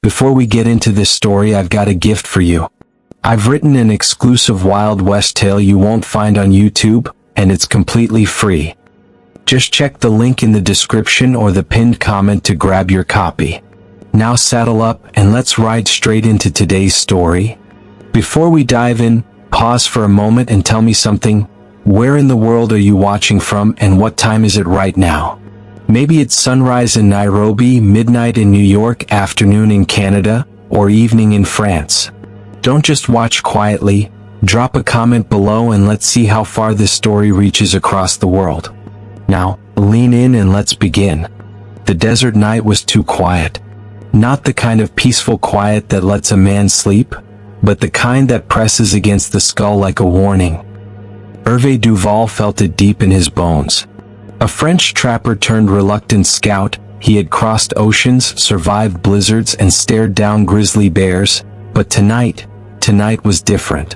Before we get into this story, I've got a gift for you. I've written an exclusive Wild West tale you won't find on YouTube, and it's completely free. Just check the link in the description or the pinned comment to grab your copy. Now saddle up and let's ride straight into today's story. Before we dive in, pause for a moment and tell me something. Where in the world are you watching from, and what time is it right now? Maybe it's sunrise in Nairobi, midnight in New York, afternoon in Canada, or evening in France. Don't just watch quietly, drop a comment below and let's see how far this story reaches across the world. Now, lean in and let's begin. The desert night was too quiet. Not the kind of peaceful quiet that lets a man sleep, but the kind that presses against the skull like a warning. Hervé Duval felt it deep in his bones. A French trapper turned reluctant scout, he had crossed oceans, survived blizzards, and stared down grizzly bears, but tonight was different.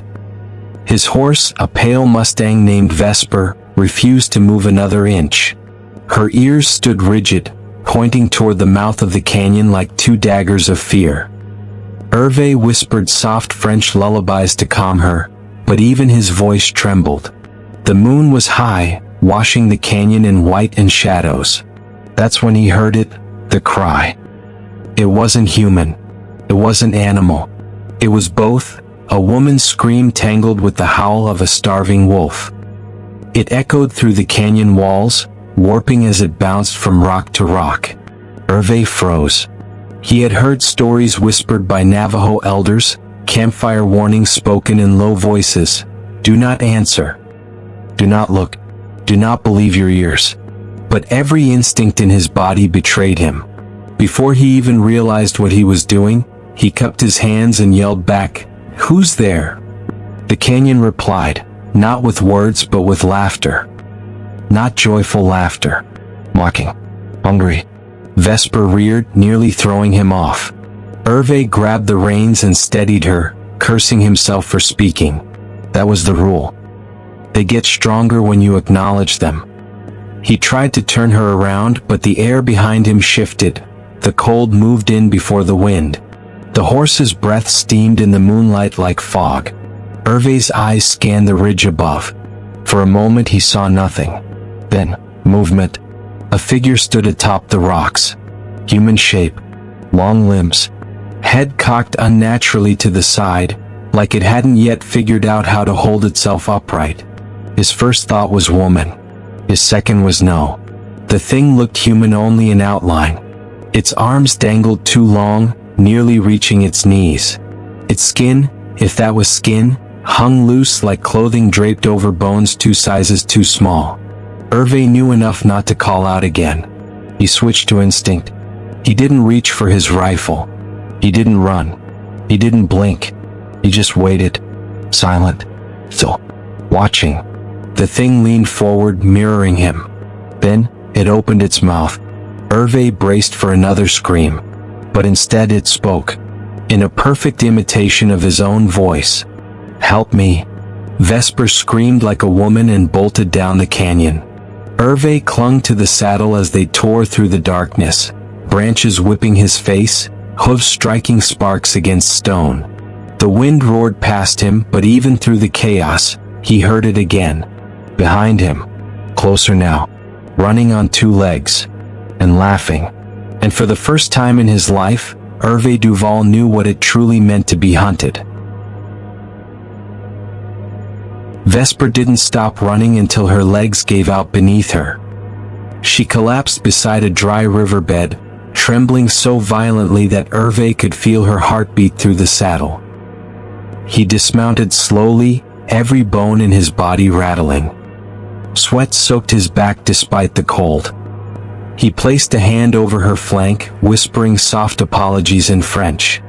His horse, a pale Mustang named Vesper, refused to move another inch. Her ears stood rigid, pointing toward the mouth of the canyon like two daggers of fear. Hervé whispered soft French lullabies to calm her, but even his voice trembled. The moon was high, washing the canyon in white and shadows. That's when he heard it, the cry. It wasn't human. It wasn't animal. It was both, a woman's scream tangled with the howl of a starving wolf. It echoed through the canyon walls, warping as it bounced from rock to rock. Hervé froze. He had heard stories whispered by Navajo elders, campfire warnings spoken in low voices. Do not answer. Do not look. Do not believe your ears. But every instinct in his body betrayed him. Before he even realized what he was doing, he cupped his hands and yelled back, "Who's there?" The canyon replied, not with words but with laughter. Not joyful laughter. Mocking. Hungry. Vesper reared, nearly throwing him off. Hervé grabbed the reins and steadied her, cursing himself for speaking. That was the rule. They get stronger when you acknowledge them. He tried to turn her around, but the air behind him shifted. The cold moved in before the wind. The horse's breath steamed in the moonlight like fog. Hervé's eyes scanned the ridge above. For a moment he saw nothing. Then, movement. A figure stood atop the rocks. Human shape. Long limbs. Head cocked unnaturally to the side, like it hadn't yet figured out how to hold itself upright. His first thought was woman. His second was no. The thing looked human only in outline. Its arms dangled too long, nearly reaching its knees. Its skin, if that was skin, hung loose like clothing draped over bones 2 sizes too small. Hervé knew enough not to call out again. He switched to instinct. He didn't reach for his rifle. He didn't run. He didn't blink. He just waited, silent, still, watching. The thing leaned forward, mirroring him. Then, it opened its mouth. Hervé braced for another scream. But instead it spoke. In a perfect imitation of his own voice. "Help me." Vesper screamed like a woman and bolted down the canyon. Hervé clung to the saddle as they tore through the darkness, branches whipping his face, hooves striking sparks against stone. The wind roared past him, but even through the chaos, he heard it again. Behind him, closer now, running on 2 legs, and laughing. And for the first time in his life, Hervé Duval knew what it truly meant to be hunted. Vesper didn't stop running until her legs gave out beneath her. She collapsed beside a dry riverbed, trembling so violently that Hervé could feel her heartbeat through the saddle. He dismounted slowly, every bone in his body rattling. Sweat soaked his back despite the cold. He placed a hand over her flank, whispering soft apologies in French.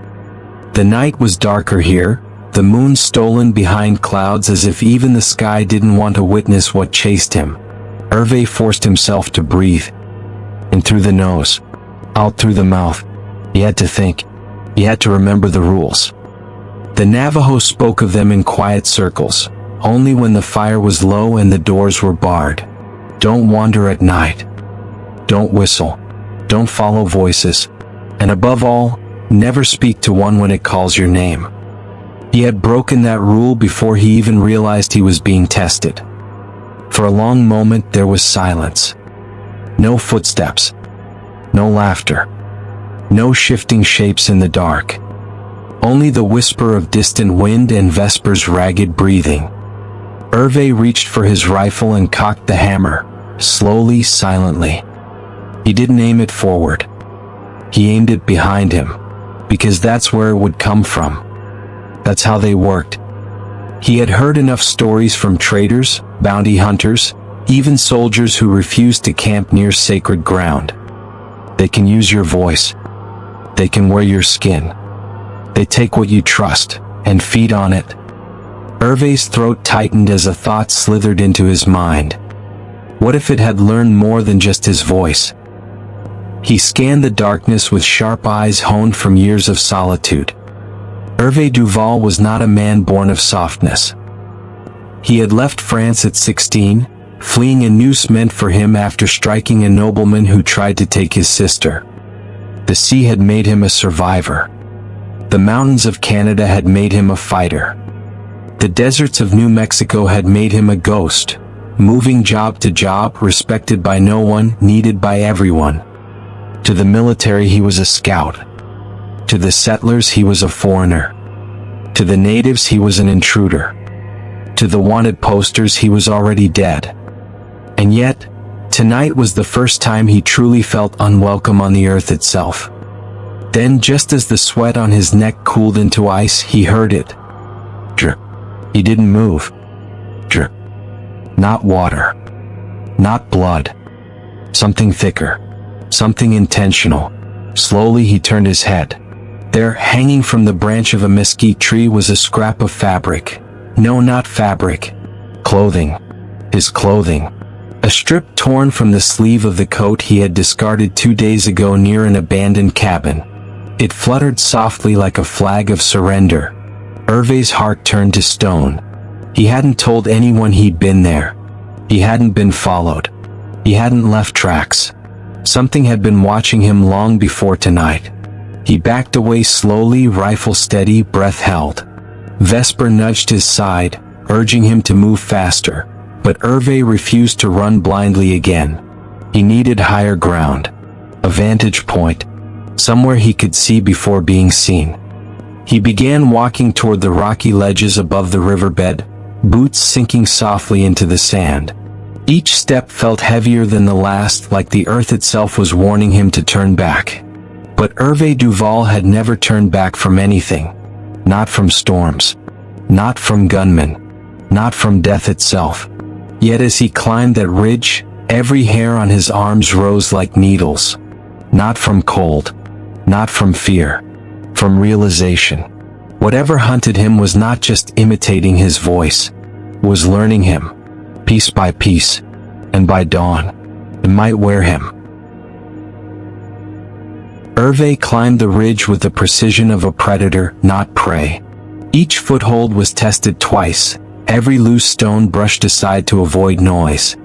The night was darker here, the moon stolen behind clouds as if even the sky didn't want to witness what chased him. Hervé forced himself to breathe. In through the nose, out through the mouth. He had to think. He had to remember the rules. The Navajo spoke of them in quiet circles, only when the fire was low and the doors were barred. Don't wander at night. Don't whistle. Don't follow voices. And above all, Never speak to one when it calls your name. He had broken that rule before he even realized he was being tested. For a long moment there was silence. No footsteps. No laughter. No shifting shapes in the dark. Only the whisper of distant wind and Vesper's ragged breathing. Hervé reached for his rifle and cocked the hammer, slowly, silently. He didn't aim it forward. He aimed it behind him, because that's where it would come from. That's how they worked. He had heard enough stories from traders, bounty hunters, even soldiers who refused to camp near sacred ground. They can use your voice. They can wear your skin. They take what you trust and feed on it. Hervé's throat tightened as a thought slithered into his mind. What if it had learned more than just his voice? He scanned the darkness with sharp eyes honed from years of solitude. Hervé Duval was not a man born of softness. He had left France at 16, fleeing a noose meant for him after striking a nobleman who tried to take his sister. The sea had made him a survivor. The mountains of Canada had made him a fighter. The deserts of New Mexico had made him a ghost, moving job to job, respected by no one, needed by everyone. To the military he was a scout. To the settlers he was a foreigner. To the natives he was an intruder. To the wanted posters he was already dead. And yet, tonight was the first time he truly felt unwelcome on the earth itself. Then, just as the sweat on his neck cooled into ice, he heard it. Drip. He didn't move. Drip. Not water. Not blood. Something thicker. Something intentional. Slowly he turned his head. There, hanging from the branch of a mesquite tree, was a scrap of fabric. No, not fabric. Clothing. His clothing. A strip torn from the sleeve of the coat he had discarded 2 days ago near an abandoned cabin. It fluttered softly like a flag of surrender. Hervé's heart turned to stone. He hadn't told anyone he'd been there. He hadn't been followed. He hadn't left tracks. Something had been watching him long before tonight. He backed away slowly, rifle steady, breath held. Vesper nudged his side, urging him to move faster, but Hervé refused to run blindly again. He needed higher ground. A vantage point. Somewhere he could see before being seen. He began walking toward the rocky ledges above the riverbed, boots sinking softly into the sand. Each step felt heavier than the last, like the earth itself was warning him to turn back. But Hervé Duval had never turned back from anything. Not from storms. Not from gunmen. Not from death itself. Yet as he climbed that ridge, every hair on his arms rose like needles. Not from cold. Not from fear. From realization. Whatever hunted him was not just imitating his voice. Was learning him. Piece by piece. And by dawn, it might wear him. Hervé climbed the ridge with the precision of a predator, not prey. Each foothold was tested twice, every loose stone brushed aside to avoid noise.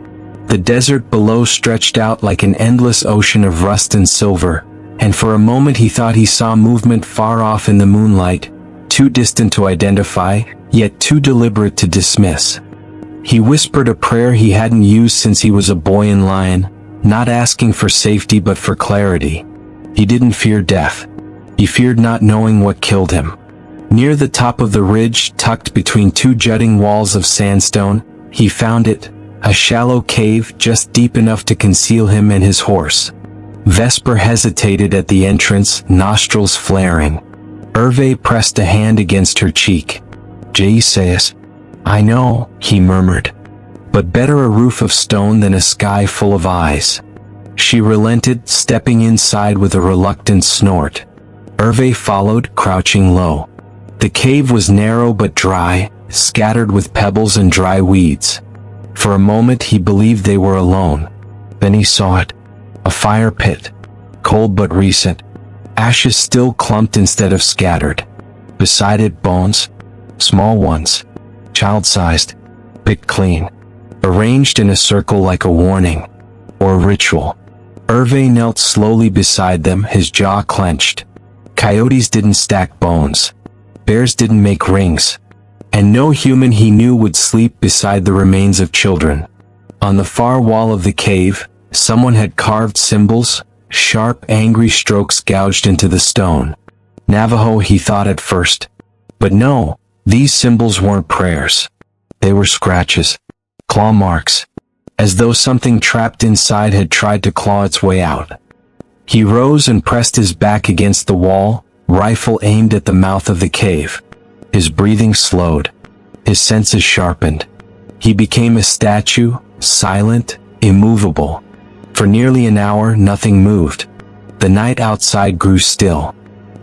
The desert below stretched out like an endless ocean of rust and silver, and for a moment he thought he saw movement far off in the moonlight, too distant to identify, yet too deliberate to dismiss. He whispered a prayer he hadn't used since he was a boy in Lion, not asking for safety but for clarity. He didn't fear death. He feared not knowing what killed him. Near the top of the ridge, tucked between two jutting walls of sandstone, he found it, a shallow cave just deep enough to conceal him and his horse. Vesper hesitated at the entrance, nostrils flaring. Hervé pressed a hand against her cheek. "Jesus." "I know," he murmured. "But better a roof of stone than a sky full of eyes." She relented, stepping inside with a reluctant snort. Hervé followed, crouching low. The cave was narrow but dry, scattered with pebbles and dry weeds. For a moment he believed they were alone. Then he saw it. A fire pit. Cold but recent. Ashes still clumped instead of scattered. Beside it bones. Small ones. Child-sized. Picked clean. Arranged in a circle like a warning. Or a ritual. Hervé knelt slowly beside them, his jaw clenched. Coyotes didn't stack bones. Bears didn't make rings. And no human he knew would sleep beside the remains of children. On the far wall of the cave, someone had carved symbols, sharp, angry strokes gouged into the stone. Navajo, he thought at first. But no, these symbols weren't prayers. They were scratches, claw marks, as though something trapped inside had tried to claw its way out. He rose and pressed his back against the wall, rifle aimed at the mouth of the cave. His breathing slowed. His senses sharpened. He became a statue, silent, immovable. For nearly an hour, nothing moved. The night outside grew still.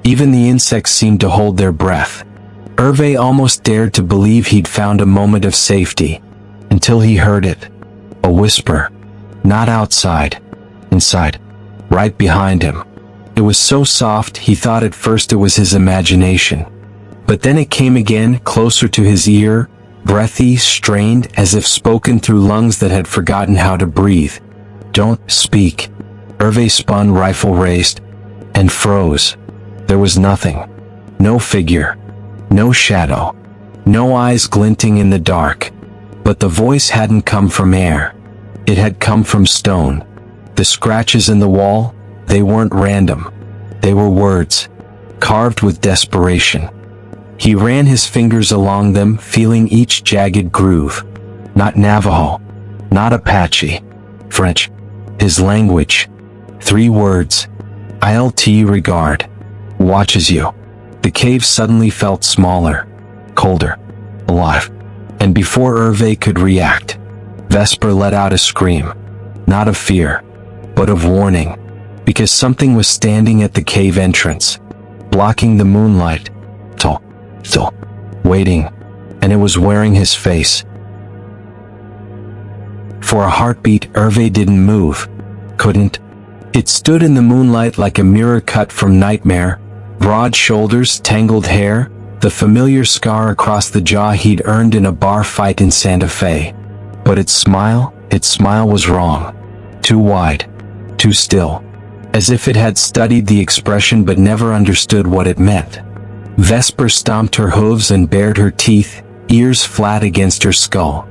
Even the insects seemed to hold their breath. Hervé almost dared to believe he'd found a moment of safety, until he heard it. A whisper. Not outside. Inside. Right behind him. It was so soft he thought at first it was his imagination. But then it came again, closer to his ear, breathy, strained, as if spoken through lungs that had forgotten how to breathe. "Don't speak." Hervé spun, rifle raised, and froze. There was nothing. No figure. No shadow. No eyes glinting in the dark. But the voice hadn't come from air. It had come from stone. The scratches in the wall, they weren't random. They were words, carved with desperation. He ran his fingers along them, feeling each jagged groove. Not Navajo. Not Apache. French. His language. 3 words. Ilt regard. Watches you. The cave suddenly felt smaller, colder, alive. And before Hervé could react, Vesper let out a scream. Not of fear, but of warning. Because something was standing at the cave entrance, blocking the moonlight. Still, waiting, and it was wearing his face. For a heartbeat, Hervé didn't move. Couldn't. It stood in the moonlight like a mirror cut from nightmare. Broad shoulders, tangled hair, the familiar scar across the jaw he'd earned in a bar fight in Santa Fe. But its smile was wrong. Too wide. Too still. As if it had studied the expression but never understood what it meant. Vesper stomped her hooves and bared her teeth, ears flat against her skull.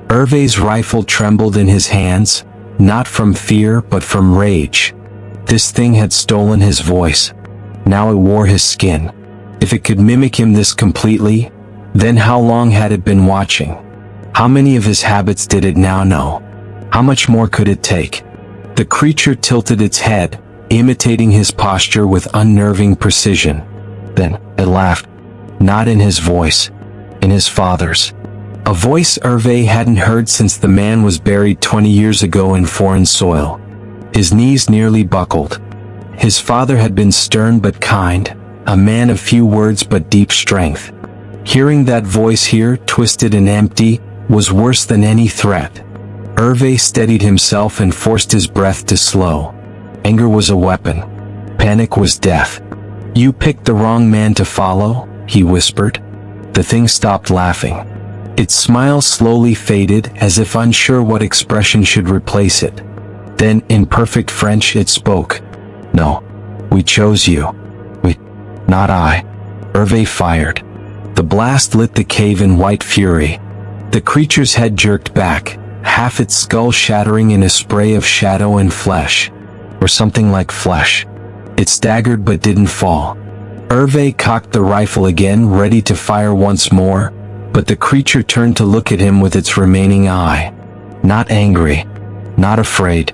Hervé's rifle trembled in his hands, not from fear but from rage. This thing had stolen his voice. Now it wore his skin. If it could mimic him this completely, then how long had it been watching? How many of his habits did it now know? How much more could it take? The creature tilted its head, imitating his posture with unnerving precision. Then, it laughed. Not in his voice. In his father's. A voice Hervé hadn't heard since the man was buried 20 years ago in foreign soil. His knees nearly buckled. His father had been stern but kind, a man of few words but deep strength. Hearing that voice here, twisted and empty, was worse than any threat. Hervé steadied himself and forced his breath to slow. Anger was a weapon. Panic was death. "You picked the wrong man to follow," he whispered. The thing stopped laughing. Its smile slowly faded, as if unsure what expression should replace it. Then, in perfect French, it spoke. "No. We chose you. Not I." Hervé fired. The blast lit the cave in white fury. The creature's head jerked back, half its skull shattering in a spray of shadow and flesh. Or something like flesh. It staggered but didn't fall. Hervé cocked the rifle again, ready to fire once more, but the creature turned to look at him with its remaining eye. Not angry. Not afraid.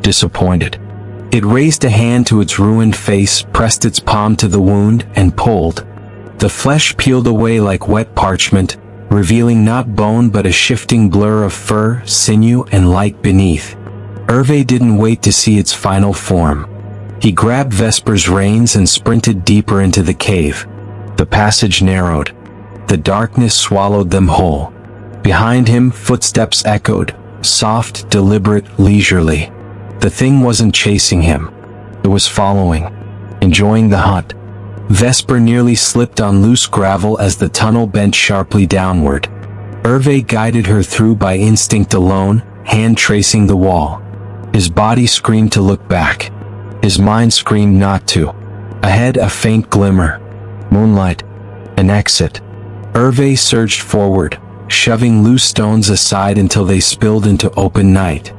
Disappointed. It raised a hand to its ruined face, pressed its palm to the wound, and pulled. The flesh peeled away like wet parchment, revealing not bone but a shifting blur of fur, sinew, and light beneath. Hervé didn't wait to see its final form. He grabbed Vesper's reins and sprinted deeper into the cave. The passage narrowed. The darkness swallowed them whole. Behind him, footsteps echoed, soft, deliberate, leisurely. The thing wasn't chasing him. It was following, enjoying the hunt. Vesper nearly slipped on loose gravel as the tunnel bent sharply downward. Hervé guided her through by instinct alone, hand tracing the wall. His body screamed to look back. His mind screamed not to. Ahead, a faint glimmer. Moonlight. An exit. Hervé surged forward, shoving loose stones aside until they spilled into open night.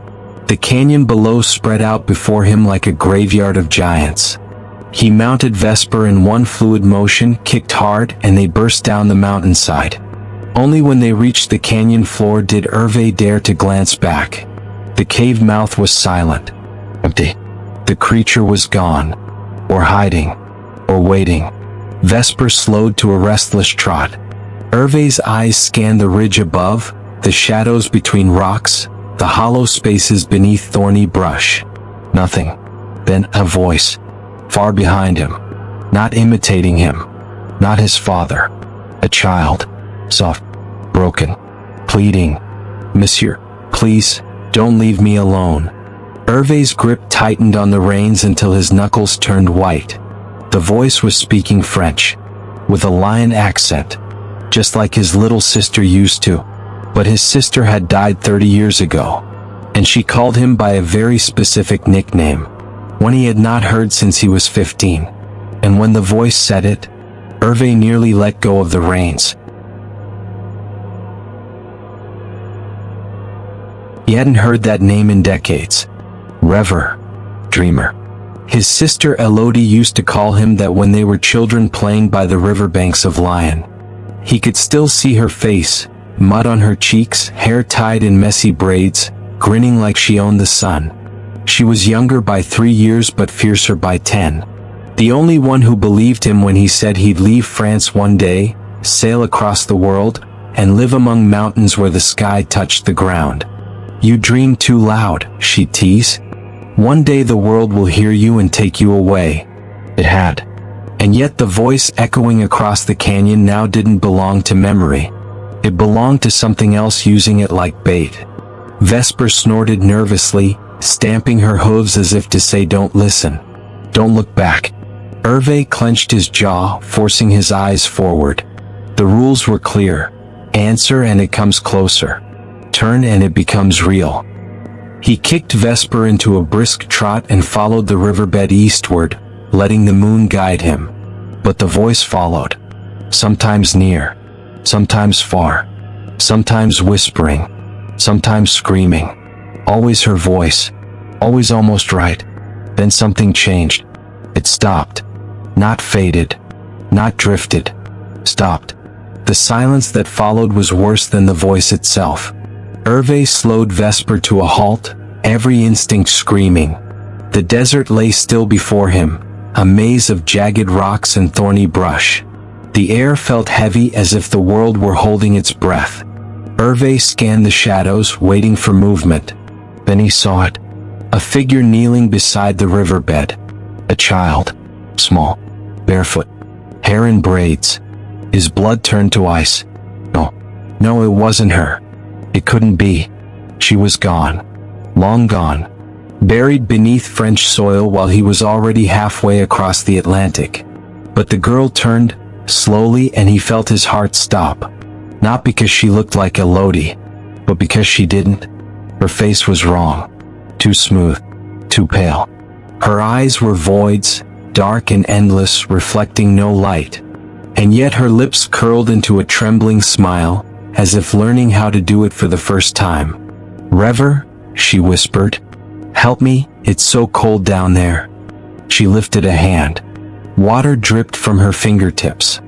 The canyon below spread out before him like a graveyard of giants. He mounted Vesper in one fluid motion, kicked hard, and they burst down the mountainside. Only when they reached the canyon floor did Hervé dare to glance back. The cave mouth was silent. Empty. The creature was gone. Or hiding. Or waiting. Vesper slowed to a restless trot. Hervé's eyes scanned the ridge above, the shadows between rocks, the hollow spaces beneath thorny brush. Nothing. Then a voice. Far behind him. Not imitating him. Not his father. A child. Soft. Broken. Pleading. Monsieur, please, don't leave me alone. Hervé's grip tightened on the reins until his knuckles turned white. The voice was speaking French. With a lion accent. Just like his little sister used to. But his sister had died 30 years ago. And she called him by a very specific nickname. One he had not heard since he was 15. And when the voice said it, Hervé nearly let go of the reins. He hadn't heard that name in decades. Rêveur. Dreamer. His sister Elodie used to call him that when they were children playing by the riverbanks of Lyon. He could still see her face, mud on her cheeks, hair tied in messy braids, grinning like she owned the sun. She was younger by 3 years but fiercer by 10. The only one who believed him when he said he'd leave France one day, sail across the world, and live among mountains where the sky touched the ground. You dream too loud, she'd tease. One day the world will hear you and take you away. It had. And yet the voice echoing across the canyon now didn't belong to memory. It belonged to something else using it like bait. Vesper snorted nervously, stamping her hooves as if to say don't listen. Don't look back. Hervé clenched his jaw, forcing his eyes forward. The rules were clear. Answer and it comes closer. Turn and it becomes real. He kicked Vesper into a brisk trot and followed the riverbed eastward, letting the moon guide him. But the voice followed. Sometimes near. Sometimes far. Sometimes whispering. Sometimes screaming. Always her voice. Always almost right. Then something changed. It stopped. Not faded. Not drifted. Stopped. The silence that followed was worse than the voice itself. Hervé slowed Vesper to a halt, every instinct screaming. The desert lay still before him, a maze of jagged rocks and thorny brush. The air felt heavy as if the world were holding its breath. Hervé scanned the shadows, waiting for movement. Then he saw it. A figure kneeling beside the riverbed. A child. Small. Barefoot. Hair in braids. His blood turned to ice. No, it wasn't her. It couldn't be. She was gone. Long gone. Buried beneath French soil while he was already halfway across the Atlantic. But the girl turned, slowly, and he felt his heart stop. Not because she looked like Elodie, but because she didn't. Her face was wrong. Too smooth. Too pale. Her eyes were voids, dark and endless, reflecting no light. And yet her lips curled into a trembling smile, as if learning how to do it for the first time. Rêveur, she whispered. Help me, it's so cold down there. She lifted a hand. Water dripped from her fingertips.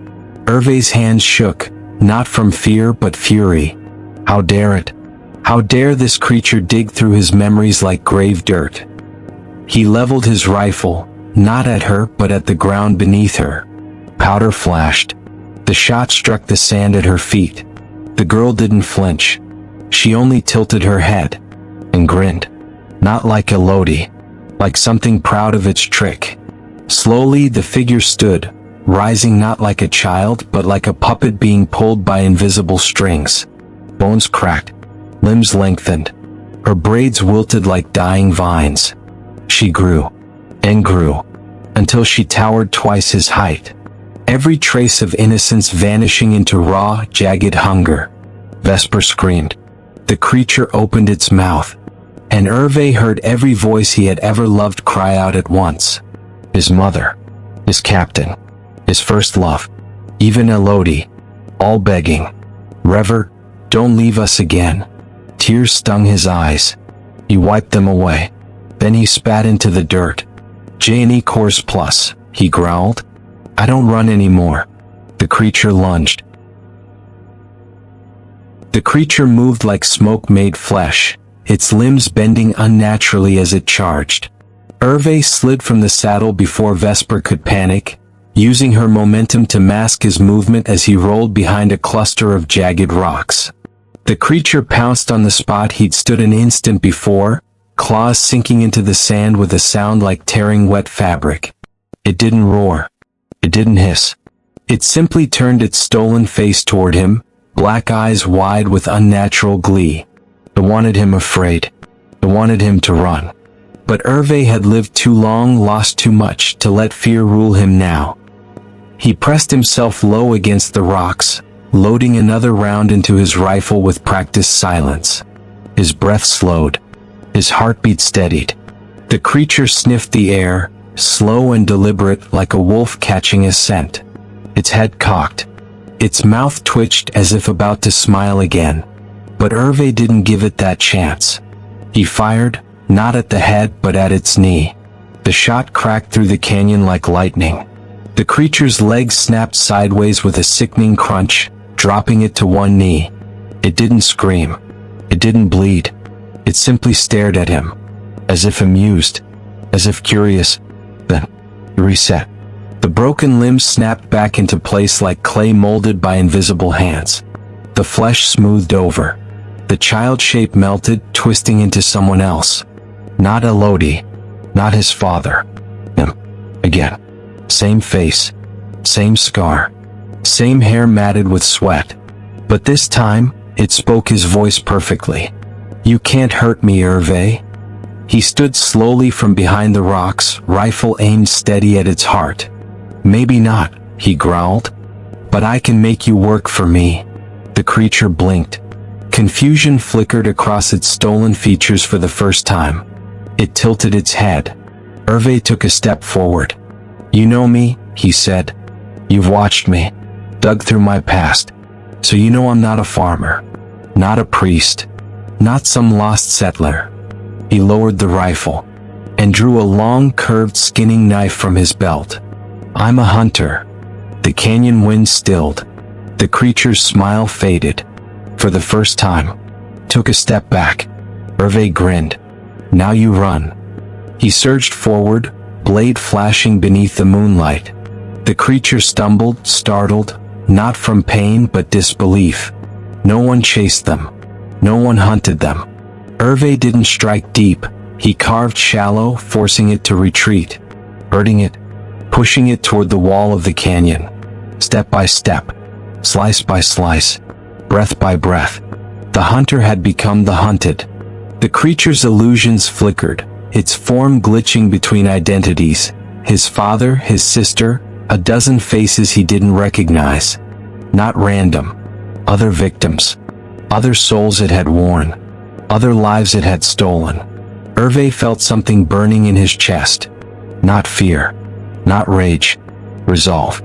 Hervé's hands shook, not from fear but fury. How dare it? How dare this creature dig through his memories like grave dirt? He leveled his rifle, not at her but at the ground beneath her. Powder flashed. The shot struck the sand at her feet. The girl didn't flinch. She only tilted her head and grinned. Not like Elodie, like something proud of its trick. Slowly the figure stood, rising not like a child but like a puppet being pulled by invisible strings. Bones cracked, limbs lengthened. Her braids wilted like dying vines. She grew and grew until she towered twice his height. Every trace of innocence vanishing into raw, jagged hunger. Vesper screamed. The creature opened its mouth, and Hervé heard every voice he had ever loved cry out at once. His mother. his captain, his first love, even Elodie, all begging, "Rever, don't leave us again." Tears stung his eyes. He wiped them away. Then he spat into the dirt. "J&E course plus," he growled. "I don't run anymore." The creature lunged. The creature moved like smoke-made flesh, its limbs bending unnaturally as it charged. Hervé slid from the saddle before Vesper could panic, using her momentum to mask his movement as he rolled behind a cluster of jagged rocks. The creature pounced on the spot he'd stood an instant before, claws sinking into the sand with a sound like tearing wet fabric. It didn't roar. It didn't hiss. It simply turned its stolen face toward him, black eyes wide with unnatural glee. It wanted him afraid. It wanted him to run. But Hervé had lived too long, lost too much, to let fear rule him now. He pressed himself low against the rocks, loading another round into his rifle with practiced silence. His breath slowed. His heartbeat steadied. The creature sniffed the air, slow and deliberate like a wolf catching a scent. Its head cocked. Its mouth twitched as if about to smile again. But Hervé didn't give it that chance. He fired, not at the head but at its knee. The shot cracked through the canyon like lightning. The creature's legs snapped sideways with a sickening crunch, dropping it to one knee. It didn't scream. It didn't bleed. It simply stared at him, as if amused, as if curious. Then, reset. The broken limbs snapped back into place like clay molded by invisible hands. The flesh smoothed over. The child shape melted, twisting into someone else. Not Elodie. Not his father. Him. Again. Same face. Same scar. Same hair matted with sweat. But this time, it spoke his voice perfectly. "You can't hurt me, Hervé." He stood slowly from behind the rocks, rifle aimed steady at its heart. "Maybe not," he growled. "But I can make you work for me." The creature blinked. Confusion flickered across its stolen features for the first time. It tilted its head. Hervé took a step forward. "You know me," he said. "You've watched me, dug through my past. So you know I'm not a farmer, not a priest, not some lost settler." He lowered the rifle and drew a long, curved skinning knife from his belt. "I'm a hunter." The canyon wind stilled. The creature's smile faded. For the first time, took a step back. Hervé grinned. "Now you run." He surged forward, blade flashing beneath the moonlight. The creature stumbled, startled, not from pain but disbelief. No one chased them. No one hunted them. Hervé didn't strike deep. He carved shallow, forcing it to retreat, hurting it, pushing it toward the wall of the canyon. Step by step, slice by slice, breath by breath, the hunter had become the hunted. The creature's illusions flickered, its form glitching between identities, his father, his sister, a dozen faces he didn't recognize. Not random. Other victims. Other souls it had worn. Other lives it had stolen. Hervé felt something burning in his chest. Not fear. Not rage. Resolve.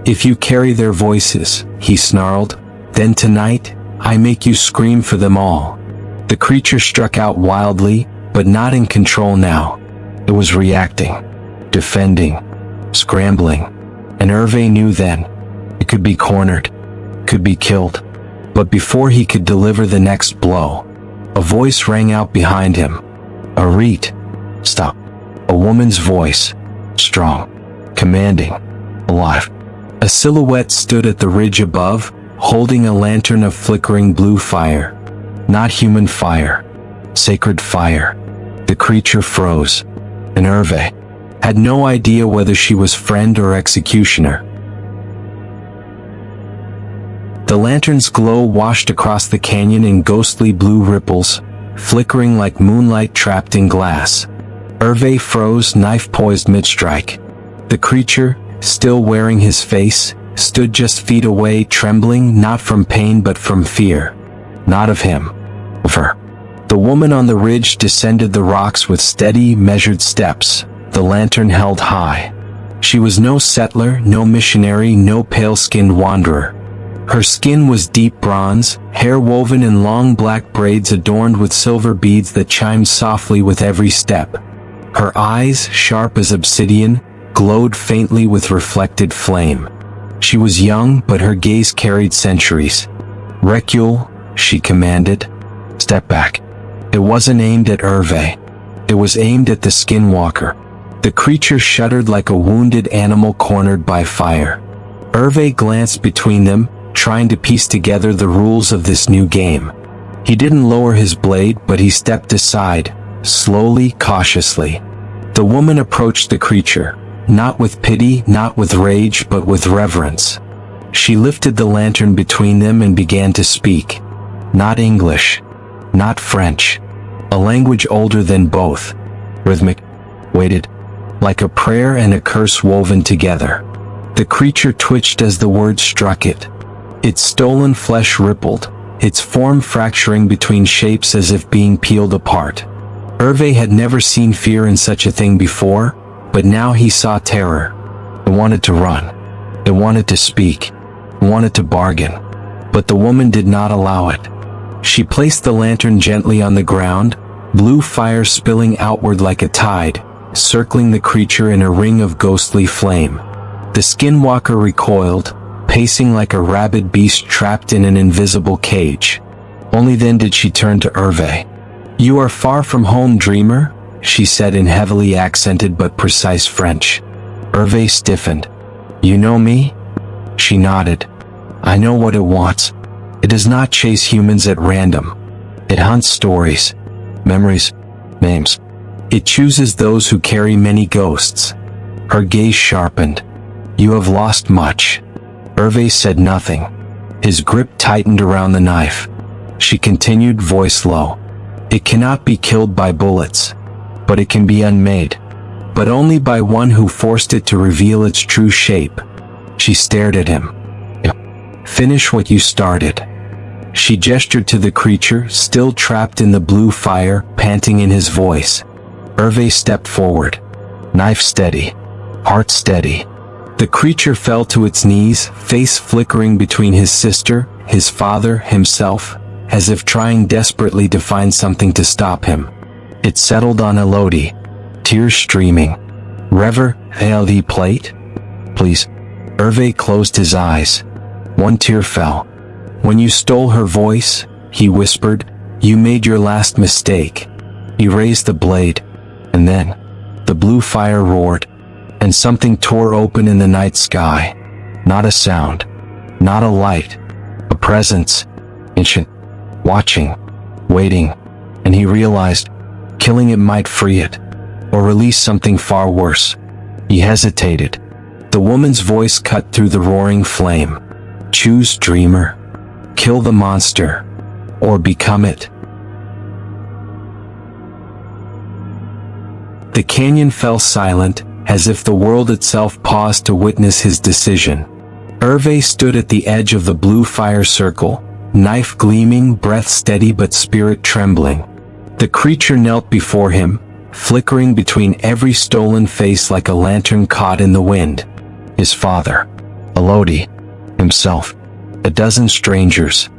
"If you carry their voices," he snarled, "then tonight, I make you scream for them all." The creature struck out wildly, but not in control now. It was reacting, defending, scrambling. And Hervé knew then, it could be cornered, could be killed. But before he could deliver the next blow, a voice rang out behind him. "Arit, stop." A woman's voice, strong, commanding, alive. A silhouette stood at the ridge above, holding a lantern of flickering blue fire. Not human fire, sacred fire. The creature froze, and Hervé had no idea whether she was friend or executioner. The lantern's glow washed across the canyon in ghostly blue ripples, flickering like moonlight trapped in glass. Hervé froze, knife poised mid-strike. The creature, still wearing his face, stood just feet away, trembling not from pain but from fear. Not of him. Of her. The woman on the ridge descended the rocks with steady, measured steps, the lantern held high. She was no settler, no missionary, no pale-skinned wanderer. Her skin was deep bronze, hair woven in long black braids adorned with silver beads that chimed softly with every step. Her eyes, sharp as obsidian, glowed faintly with reflected flame. She was young, but her gaze carried centuries. "Recule," she commanded. "Step back." It wasn't aimed at Hervé. It was aimed at the Skinwalker. The creature shuddered like a wounded animal cornered by fire. Hervé glanced between them, trying to piece together the rules of this new game. He didn't lower his blade, but he stepped aside, slowly, cautiously. The woman approached the creature, not with pity, not with rage, but with reverence. She lifted the lantern between them and began to speak. Not English, not French. A language older than both. Rhythmic, weighted, like a prayer and a curse woven together. The creature twitched as the words struck it. Its stolen flesh rippled, its form fracturing between shapes as if being peeled apart. Hervé had never seen fear in such a thing before, but now he saw terror. It wanted to run. It wanted to speak. It wanted to bargain. But the woman did not allow it. She placed the lantern gently on the ground, blue fire spilling outward like a tide, circling the creature in a ring of ghostly flame. The Skinwalker recoiled, pacing like a rabid beast trapped in an invisible cage. Only then did she turn to Hervé. "You are far from home, dreamer," she said in heavily accented but precise French. Hervé stiffened. "You know me?" She nodded. "I know what it wants. It does not chase humans at random. It hunts stories, memories, names. It chooses those who carry many ghosts." Her gaze sharpened. "You have lost much." Hervé said nothing. His grip tightened around the knife. She continued, voice low. "It cannot be killed by bullets, but it can be unmade. But only by one who forced it to reveal its true shape." She stared at him. "Finish what you started." She gestured to the creature, still trapped in the blue fire, panting in his voice. Hervé stepped forward. Knife steady. Heart steady. The creature fell to its knees, face flickering between his sister, his father, himself, as if trying desperately to find something to stop him. It settled on Elodie, tears streaming. "Rever, ALD plate? Please." Hervé closed his eyes. One tear fell. "When you stole her voice," he whispered, "you made your last mistake." He raised the blade, and then the blue fire roared, and something tore open in the night sky. Not a sound, not a light, a presence, ancient, watching, waiting, and he realized, killing it might free it, or release something far worse. He hesitated. The woman's voice cut through the roaring flame. "Choose, dreamer. Kill the monster, or become it." The canyon fell silent, as if the world itself paused to witness his decision. Hervé stood at the edge of the blue fire circle, knife gleaming, breath steady but spirit trembling. The creature knelt before him, flickering between every stolen face like a lantern caught in the wind. His father, Elodie, himself, a dozen strangers,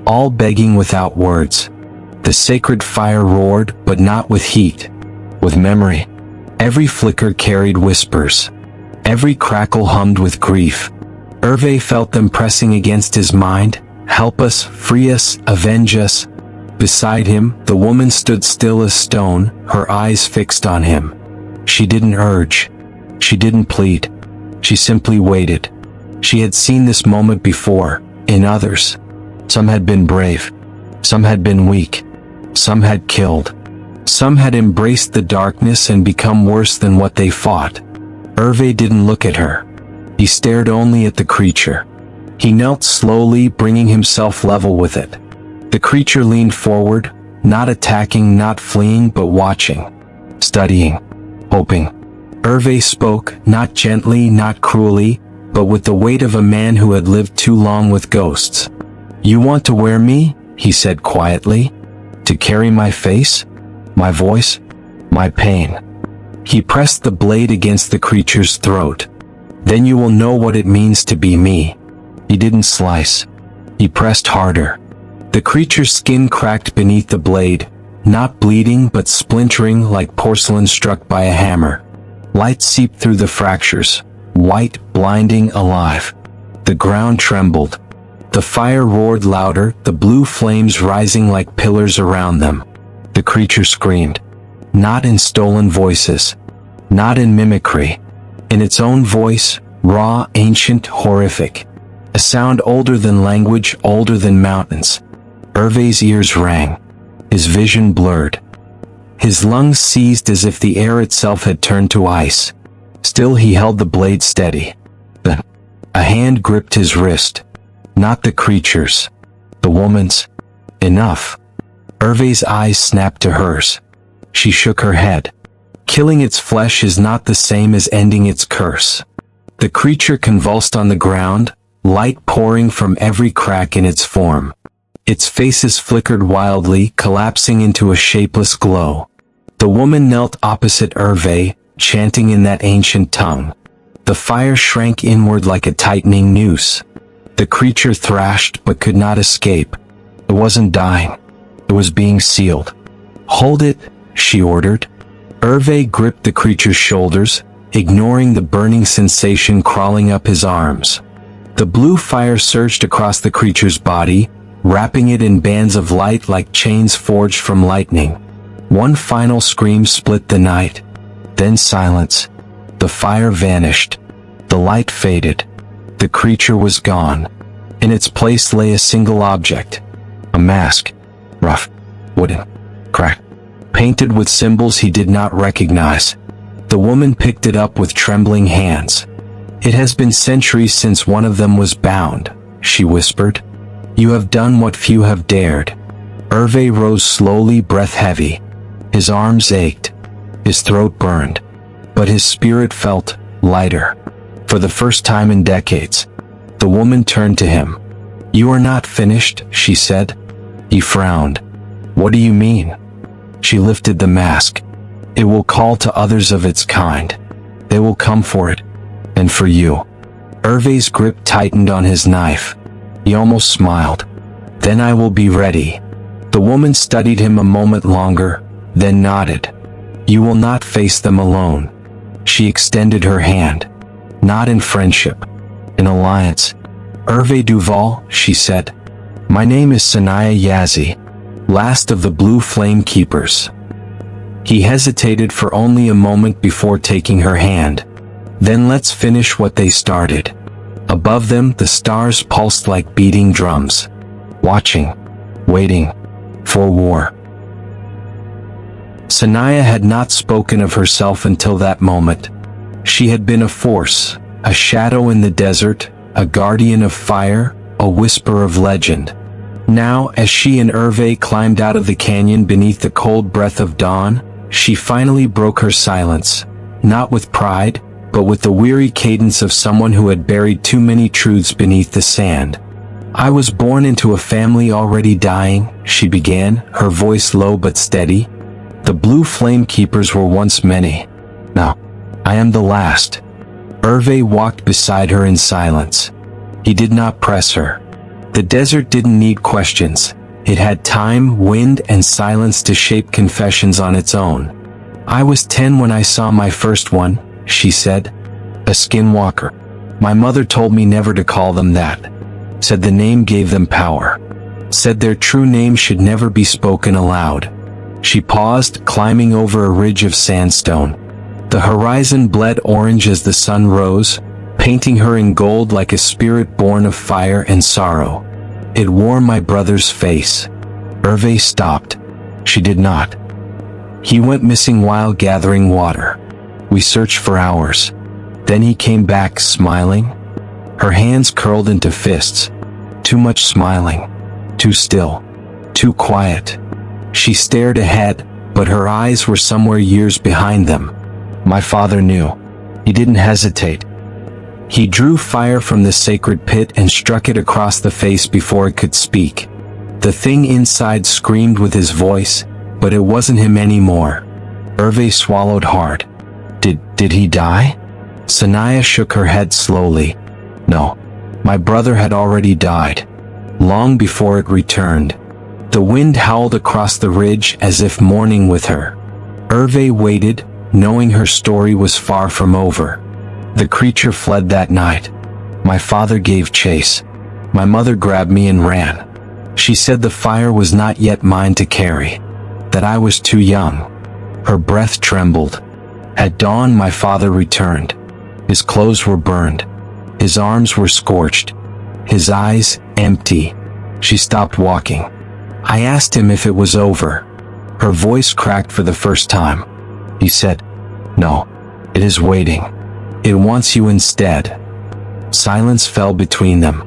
all begging without words. The sacred fire roared, but not with heat, with memory. Every flicker carried whispers. Every crackle hummed with grief. Hervé felt them pressing against his mind. "Help us, free us, avenge us." Beside him, the woman stood still as stone, her eyes fixed on him. She didn't urge. She didn't plead. She simply waited. She had seen this moment before, in others. Some had been brave. Some had been weak. Some had killed. Some had embraced the darkness and become worse than what they fought. Hervé didn't look at her. He stared only at the creature. He knelt slowly, bringing himself level with it. The creature leaned forward, not attacking, not fleeing, but watching, studying, hoping. Hervé spoke, not gently, not cruelly, but with the weight of a man who had lived too long with ghosts. "You want to wear me?" he said quietly. "To carry my face? My voice? My pain?" He pressed the blade against the creature's throat. Then you will know what it means to be me." He didn't slice. He pressed harder. The creature's skin cracked beneath the blade, not bleeding but splintering like porcelain struck by a hammer. Light seeped through the fractures, white, blinding, alive. The ground trembled. The fire roared louder, the blue flames rising like pillars around them. The creature screamed. Not in stolen voices. Not in mimicry. In its own voice, raw, ancient, horrific. A sound older than language, older than mountains. Hervé's ears rang. His vision blurred. His lungs seized as if the air itself had turned to ice. Still he held the blade steady. Then, a hand gripped his wrist. Not the creature's. The woman's. Enough. Hervé's eyes snapped to hers. She shook her head. Killing its flesh is not the same as ending its curse. The creature convulsed on the ground, light pouring from every crack in its form. Its faces flickered wildly, collapsing into a shapeless glow. The woman knelt opposite Hervé, chanting in that ancient tongue. The fire shrank inward like a tightening noose. The creature thrashed but could not escape. It wasn't dying. It was being sealed. "Hold it," she ordered. Hervé gripped the creature's shoulders, ignoring the burning sensation crawling up his arms. The blue fire surged across the creature's body, wrapping it in bands of light like chains forged from lightning. One final scream split the night. Then silence. The fire vanished. The light faded. The creature was gone. In its place lay a single object. A mask. Rough. Wooden. Cracked. Painted with symbols he did not recognize. The woman picked it up with trembling hands. "It has been centuries since one of them was bound," she whispered. "You have done what few have dared." Hervé rose slowly, breath heavy. His arms ached. His throat burned. But his spirit felt lighter. For the first time in decades. The woman turned to him. "You are not finished," she said. He frowned. "What do you mean?" She lifted the mask. "It will call to others of its kind. They will come for it. And for you." Hervé's grip tightened on his knife. He almost smiled. "Then I will be ready." The woman studied him a moment longer, then nodded. "You will not face them alone." She extended her hand. "Not in friendship. In alliance." "Hervé Duval," she said. "My name is Saniyah Yazi, last of the Blue Flame Keepers." He hesitated for only a moment before taking her hand. "Then let's finish what they started." Above them, the stars pulsed like beating drums. Watching. Waiting. For war. Saniyah had not spoken of herself until that moment. She had been a force, a shadow in the desert, a guardian of fire, a whisper of legend. Now, as she and Hervé climbed out of the canyon beneath the cold breath of dawn, she finally broke her silence, not with pride, but with the weary cadence of someone who had buried too many truths beneath the sand. "I was born into a family already dying," she began, her voice low but steady. "The Blue Flame Keepers were once many. Now, I am the last." Hervé walked beside her in silence. He did not press her. The desert didn't need questions. It had time, wind, and silence to shape confessions on its own. "I was 10 when I saw my first one," she said. "A Skinwalker. My mother told me never to call them that. Said the name gave them power. Said their true name should never be spoken aloud." She paused, climbing over a ridge of sandstone. The horizon bled orange as the sun rose, painting her in gold like a spirit born of fire and sorrow. "It wore my brother's face." Hervé stopped. She did not. "He went missing while gathering water. We searched for hours. Then he came back smiling." Her hands curled into fists. Too much smiling. Too still. Too quiet. She stared ahead, but her eyes were somewhere years behind them. "My father knew." He didn't hesitate. He drew fire from the sacred pit and struck it across the face before it could speak. The thing inside screamed with his voice, but it wasn't him anymore. Hervé swallowed hard. Did he die?" Saniyah shook her head slowly. No. My brother had already died. Long before it returned. The wind howled across the ridge as if mourning with her. Hervé waited, knowing her story was far from over. The creature fled that night. My father gave chase. My mother grabbed me and ran. She said the fire was not yet mine to carry. That I was too young. Her breath trembled. At dawn my father returned. His clothes were burned. His arms were scorched. His eyes empty. She stopped walking. I asked him if it was over. Her voice cracked for the first time. He said, "No, it is waiting. It wants you instead." Silence fell between them.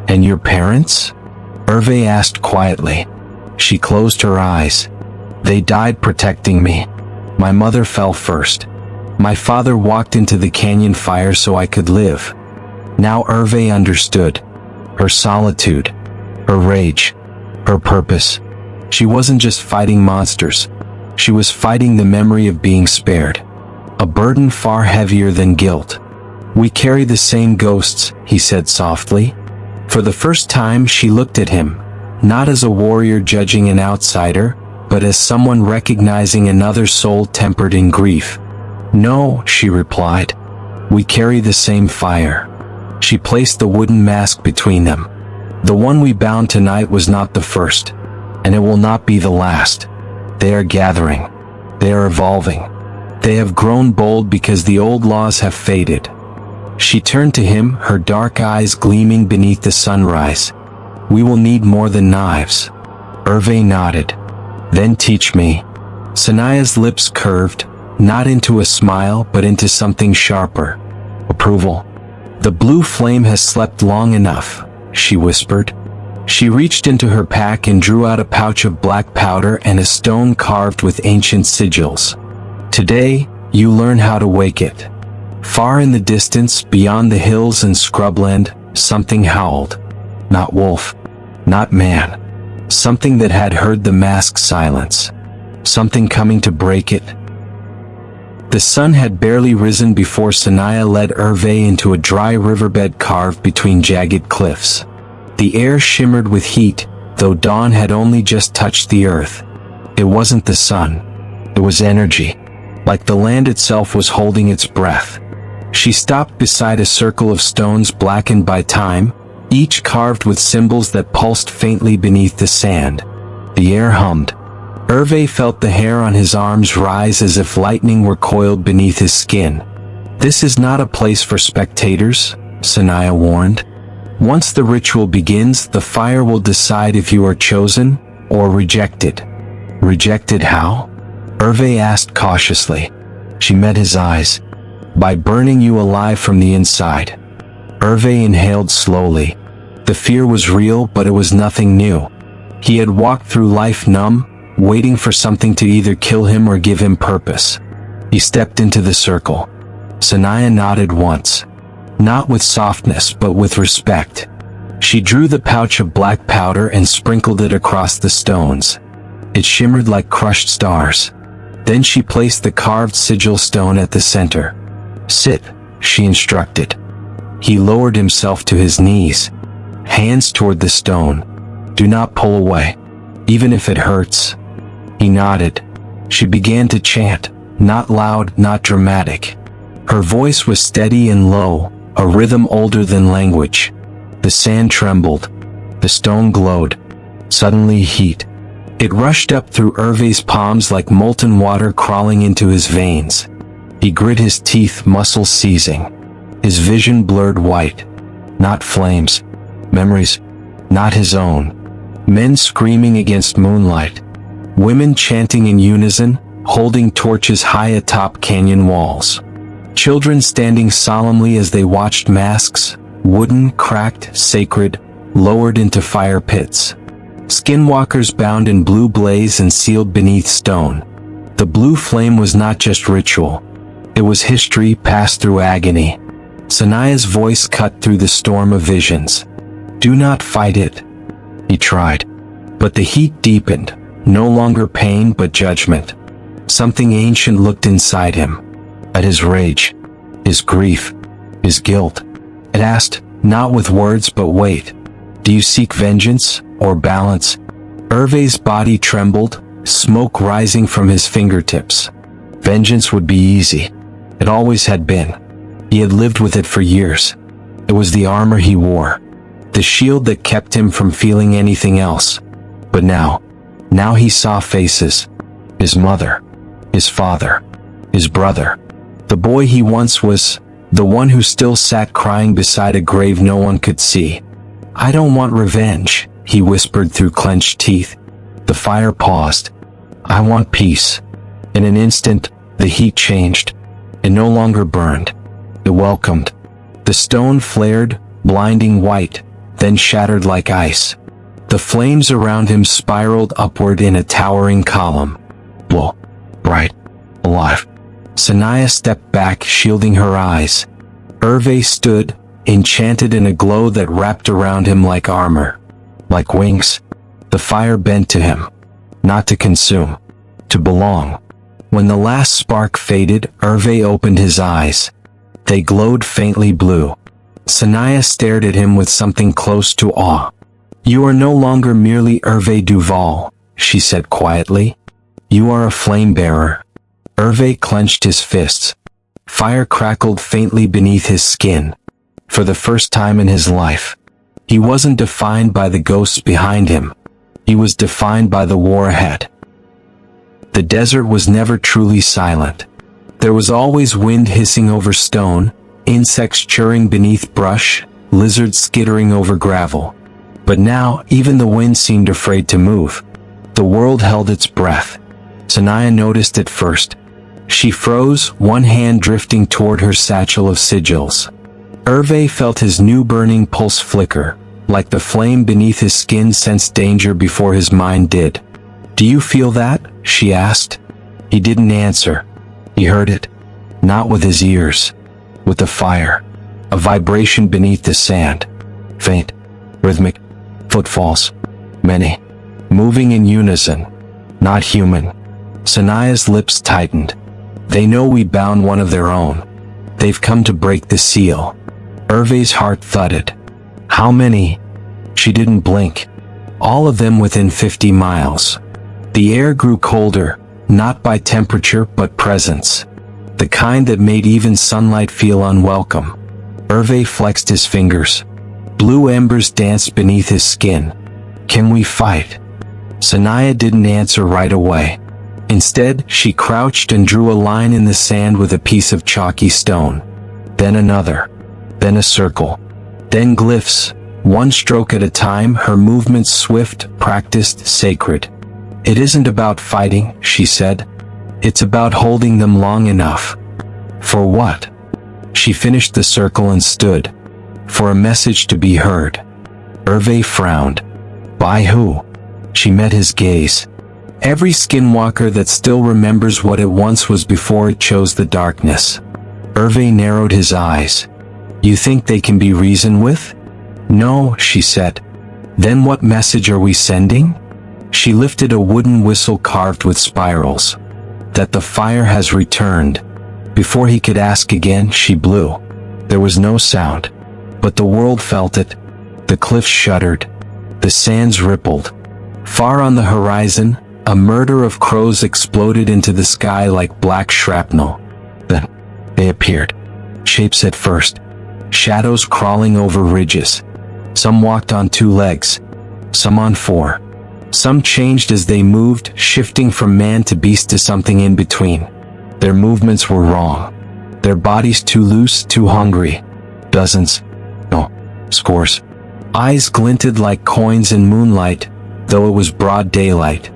"And your parents?" Hervé asked quietly. She closed her eyes. "They died protecting me. My mother fell first. My father walked into the canyon fire so I could live." Now Hervé understood. Her solitude. Her rage. Her purpose. She wasn't just fighting monsters. She was fighting the memory of being spared. A burden far heavier than guilt. "We carry the same ghosts," he said softly. For the first time she looked at him, not as a warrior judging an outsider, but as someone recognizing another soul tempered in grief. "No," she replied. "We carry the same fire." She placed the wooden mask between them. "The one we bound tonight was not the first, and it will not be the last. They are gathering. They are evolving. They have grown bold because the old laws have faded." She turned to him, her dark eyes gleaming beneath the sunrise. "We will need more than knives." Hervé nodded. "Then teach me." Saniyah's lips curved, not into a smile but into something sharper. Approval. "The blue flame has slept long enough," she whispered. She reached into her pack and drew out a pouch of black powder and a stone carved with ancient sigils. "Today, you learn how to wake it." Far in the distance, beyond the hills and scrubland, something howled. Not wolf. Not man. Something that had heard the mask's silence. Something coming to break it. The sun had barely risen before Saniyah led Hervé into a dry riverbed carved between jagged cliffs. The air shimmered with heat, though dawn had only just touched the earth. It wasn't the sun. It was energy. Like the land itself was holding its breath. She stopped beside a circle of stones blackened by time, each carved with symbols that pulsed faintly beneath the sand. The air hummed. Hervé felt the hair on his arms rise as if lightning were coiled beneath his skin. "This is not a place for spectators," Saniyah warned. "Once the ritual begins, the fire will decide if you are chosen or rejected." "Rejected how?" Hervé asked cautiously. She met his eyes. "By burning you alive from the inside." Hervé inhaled slowly. The fear was real, but it was nothing new. He had walked through life numb, waiting for something to either kill him or give him purpose. He stepped into the circle. Saniyah nodded once. Not with softness, but with respect. She drew the pouch of black powder and sprinkled it across the stones. It shimmered like crushed stars. Then she placed the carved sigil stone at the center. "Sit," she instructed. He lowered himself to his knees. Hands toward the stone. "Do not pull away. Even if it hurts." He nodded. She began to chant, not loud, not dramatic. Her voice was steady and low, a rhythm older than language. The sand trembled. The stone glowed. Suddenly heat. It rushed up through Hervé's palms like molten water crawling into his veins. He grit his teeth, muscles seizing. His vision blurred white. Not flames. Memories. Not his own. Men screaming against moonlight. Women chanting in unison, holding torches high atop canyon walls. Children standing solemnly as they watched masks, wooden, cracked, sacred, lowered into fire pits. Skinwalkers bound in blue blaze and sealed beneath stone. The blue flame was not just ritual. It was history passed through agony. Saniyah's voice cut through the storm of visions. "Do not fight it." He tried. But the heat deepened, no longer pain but judgment. Something ancient looked inside him. At his rage. his grief, his guilt. It asked, not with words but wait. Do you seek vengeance or balance? Hervé's body trembled, smoke rising from his fingertips. Vengeance would be easy. It always had been. He had lived with it for years. It was the armor he wore, the shield that kept him from feeling anything else. But now he saw faces. His mother, his father, his brother. The boy he once was, the one who still sat crying beside a grave no one could see. I don't want revenge, he whispered through clenched teeth. The fire paused. I want peace. In an instant, the heat changed. It no longer burned. It welcomed. The stone flared, blinding white, then shattered like ice. The flames around him spiraled upward in a towering column. Blow. Bright. Alive. Saniyah stepped back, shielding her eyes. Hervé stood, enchanted in a glow that wrapped around him like armor. Like wings. The fire bent to him. Not to consume. To belong. When the last spark faded, Hervé opened his eyes. They glowed faintly blue. Saniyah stared at him with something close to awe. You are no longer merely Hervé Duval, she said quietly. You are a flame-bearer. Hervé clenched his fists. Fire crackled faintly beneath his skin. For the first time in his life, he wasn't defined by the ghosts behind him. He was defined by the war ahead. The desert was never truly silent. There was always wind hissing over stone, insects churring beneath brush, lizards skittering over gravel. But now, even the wind seemed afraid to move. The world held its breath. Saniyah noticed it first. She froze, one hand drifting toward her satchel of sigils. Hervé felt his new burning pulse flicker, like the flame beneath his skin sensed danger before his mind did. Do you feel that? She asked. He didn't answer. He heard it. Not with his ears. With the fire. A vibration beneath the sand. Faint. Rhythmic. Footfalls. Many. Moving in unison. Not human. Saniyah's lips tightened. They know we bound one of their own. They've come to break the seal. Hervé's heart thudded. How many? She didn't blink. All of them within 50 miles. The air grew colder, not by temperature but presence. The kind that made even sunlight feel unwelcome. Hervé flexed his fingers. Blue embers danced beneath his skin. Can we fight? Saniyah didn't answer right away. Instead, she crouched and drew a line in the sand with a piece of chalky stone. Then another. Then a circle. Then glyphs, one stroke at a time, her movements swift, practiced, sacred. It isn't about fighting, she said. It's about holding them long enough. For what? She finished the circle and stood. For a message to be heard. Hervé frowned. By who? She met his gaze. Every skinwalker that still remembers what it once was before it chose the darkness. Hervé narrowed his eyes. You think they can be reasoned with? No, she said. Then what message are we sending? She lifted a wooden whistle carved with spirals. That the fire has returned. Before he could ask again, she blew. There was no sound. But the world felt it. The cliffs shuddered. The sands rippled. Far on the horizon, a murder of crows exploded into the sky like black shrapnel. Then, they appeared. Shapes at first. Shadows crawling over ridges. Some walked on 2 legs. Some on 4. Some changed as they moved, shifting from man to beast to something in between. Their movements were wrong. Their bodies too loose, too hungry. Dozens. No, scores. Eyes glinted like coins in moonlight, though it was broad daylight.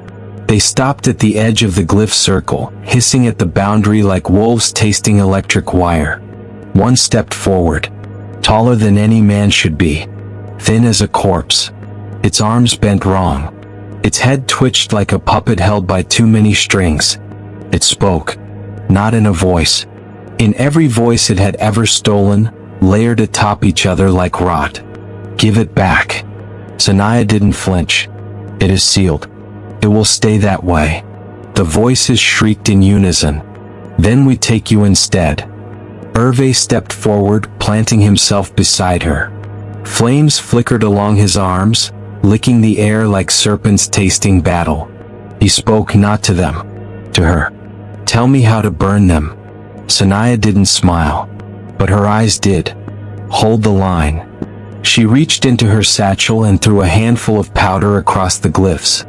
They stopped at the edge of the glyph circle, hissing at the boundary like wolves tasting electric wire. One stepped forward. Taller than any man should be. Thin as a corpse. Its arms bent wrong. Its head twitched like a puppet held by too many strings. It spoke. Not in a voice. In every voice it had ever stolen, layered atop each other like rot. Give it back. Saniyah didn't flinch. It is sealed. It will stay that way. The voices shrieked in unison. Then we take you instead. Hervé stepped forward, planting himself beside her. Flames flickered along his arms, licking the air like serpents tasting battle. He spoke not to them, to her. "Tell me how to burn them." Saniyah didn't smile, but her eyes did. "Hold the line." She reached into her satchel and threw a handful of powder across the glyphs.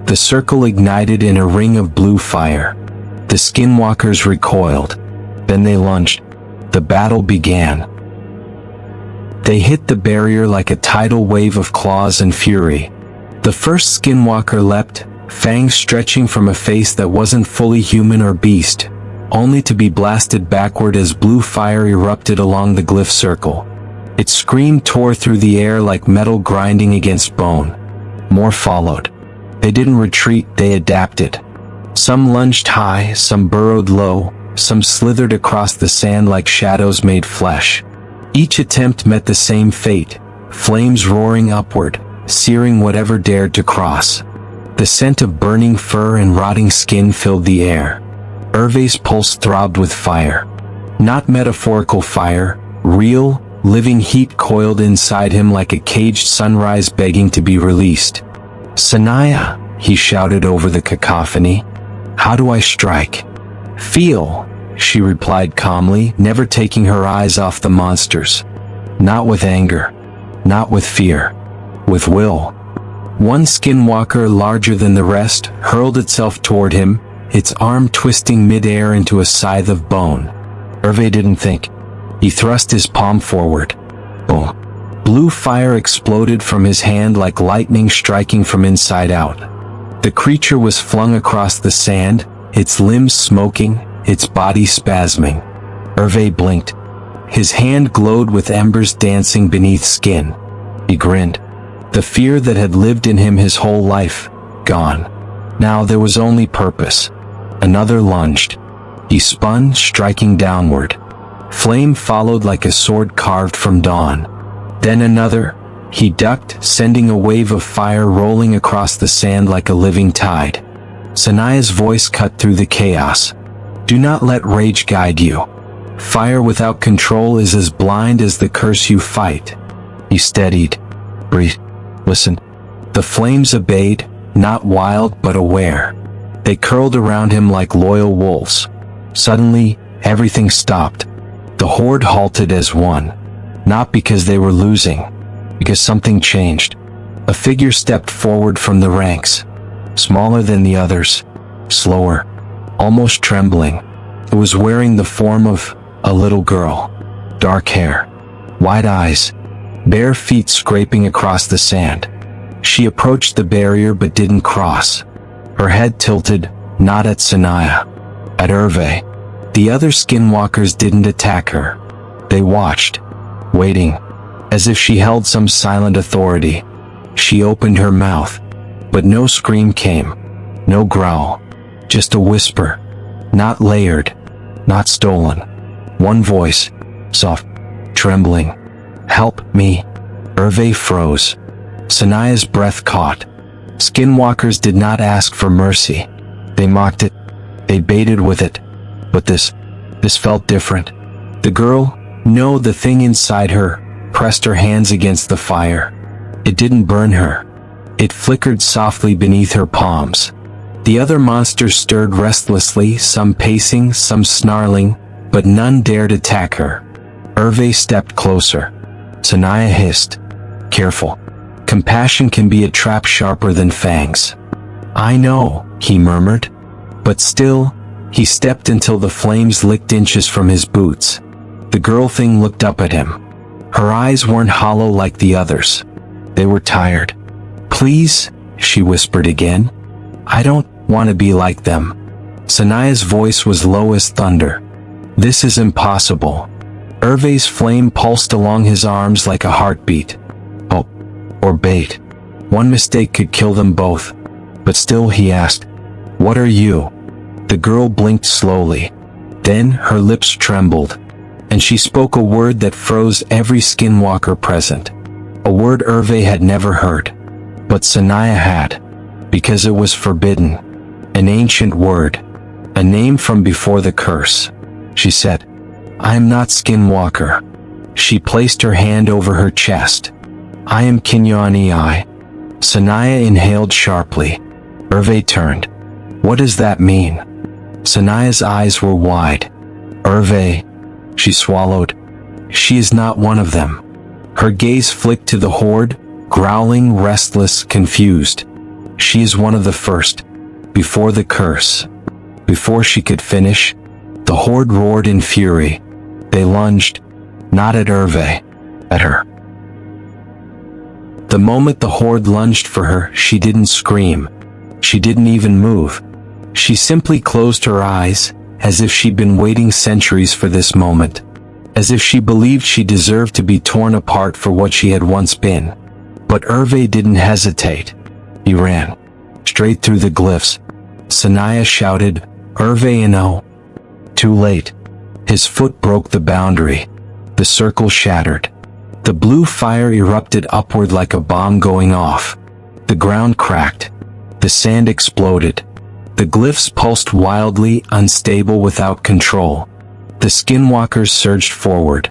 The circle ignited in a ring of blue fire. The Skinwalkers recoiled. Then they lunged. The battle began. They hit the barrier like a tidal wave of claws and fury. The first Skinwalker leapt, fangs stretching from a face that wasn't fully human or beast, only to be blasted backward as blue fire erupted along the glyph circle. Its scream tore through the air like metal grinding against bone. More followed. They didn't retreat, they adapted. Some lunged high, some burrowed low, some slithered across the sand like shadows made flesh. Each attempt met the same fate, flames roaring upward, searing whatever dared to cross. The scent of burning fur and rotting skin filled the air. Hervé's pulse throbbed with fire. Not metaphorical fire, real, living heat coiled inside him like a caged sunrise begging to be released. "Saniyah," he shouted over the cacophony. "How do I strike?" "Feel," she replied calmly, never taking her eyes off the monsters. "Not with anger. Not with fear. With will." One Skinwalker, larger than the rest, hurled itself toward him, its arm twisting mid-air into a scythe of bone. Hervé didn't think. He thrust his palm forward. Boom. Blue fire exploded from his hand like lightning striking from inside out. The creature was flung across the sand, its limbs smoking, its body spasming. Hervé blinked. His hand glowed with embers dancing beneath skin. He grinned. The fear that had lived in him his whole life, gone. Now there was only purpose. Another lunged. He spun, striking downward. Flame followed like a sword carved from dawn. Then another. He ducked, sending a wave of fire rolling across the sand like a living tide. Saniyah's voice cut through the chaos. "Do not let rage guide you. Fire without control is as blind as the curse you fight." He steadied. "Breathe. Listen." The flames obeyed, not wild but aware. They curled around him like loyal wolves. Suddenly, everything stopped. The horde halted as one. Not because they were losing, because something changed. A figure stepped forward from the ranks. Smaller than the others. Slower. Almost trembling. It was wearing the form of a little girl. Dark hair. Wide eyes. Bare feet scraping across the sand. She approached the barrier but didn't cross. Her head tilted, not at Saniyah. At Hervé. The other Skinwalkers didn't attack her. They watched. Waiting. As if she held some silent authority. She opened her mouth. But no scream came. No growl. Just a whisper. Not layered. Not stolen. One voice. Soft. Trembling. "Help me." Hervé froze. Saniyah's breath caught. Skinwalkers did not ask for mercy. They mocked it. They baited with it. But this felt different. The girl, no, the thing inside her, pressed her hands against the fire. It didn't burn her. It flickered softly beneath her palms. The other monsters stirred restlessly, some pacing, some snarling, but none dared attack her. Hervé stepped closer. Saniyah hissed. "Careful. Compassion can be a trap sharper than fangs." "I know," he murmured. But still, he stepped until the flames licked inches from his boots. The girl thing looked up at him. Her eyes weren't hollow like the others. They were tired. "Please," she whispered again. "I don't want to be like them." Saniyah's voice was low as thunder. "This is impossible." Hervé's flame pulsed along his arms like a heartbeat. Hope. Or bait. One mistake could kill them both. But still he asked, "What are you?" The girl blinked slowly. Then her lips trembled. And she spoke a word that froze every Skinwalker present. A word Hervé had never heard. But Saniyah had. Because it was forbidden. An ancient word. A name from before the curse. She said, "I am not Skinwalker." She placed her hand over her chest. "I am Kinyoani." Saniyah inhaled sharply. Hervé turned. "What does that mean?" Saniyah's eyes were wide. "Hervé," she swallowed. "She is not one of them." Her gaze flicked to the horde, growling, restless, confused. "She is one of the first. Before the curse." Before she could finish, the horde roared in fury. They lunged, not at Hervé, at her. The moment the horde lunged for her, she didn't scream. She didn't even move. She simply closed her eyes, as if she'd been waiting centuries for this moment. As if she believed she deserved to be torn apart for what she had once been. But Hervé didn't hesitate. He ran. Straight through the glyphs. Saniyah shouted, "Hervé no!" Too late. His foot broke the boundary. The circle shattered. The blue fire erupted upward like a bomb going off. The ground cracked. The sand exploded. The glyphs pulsed wildly, unstable, without control. The Skinwalkers surged forward.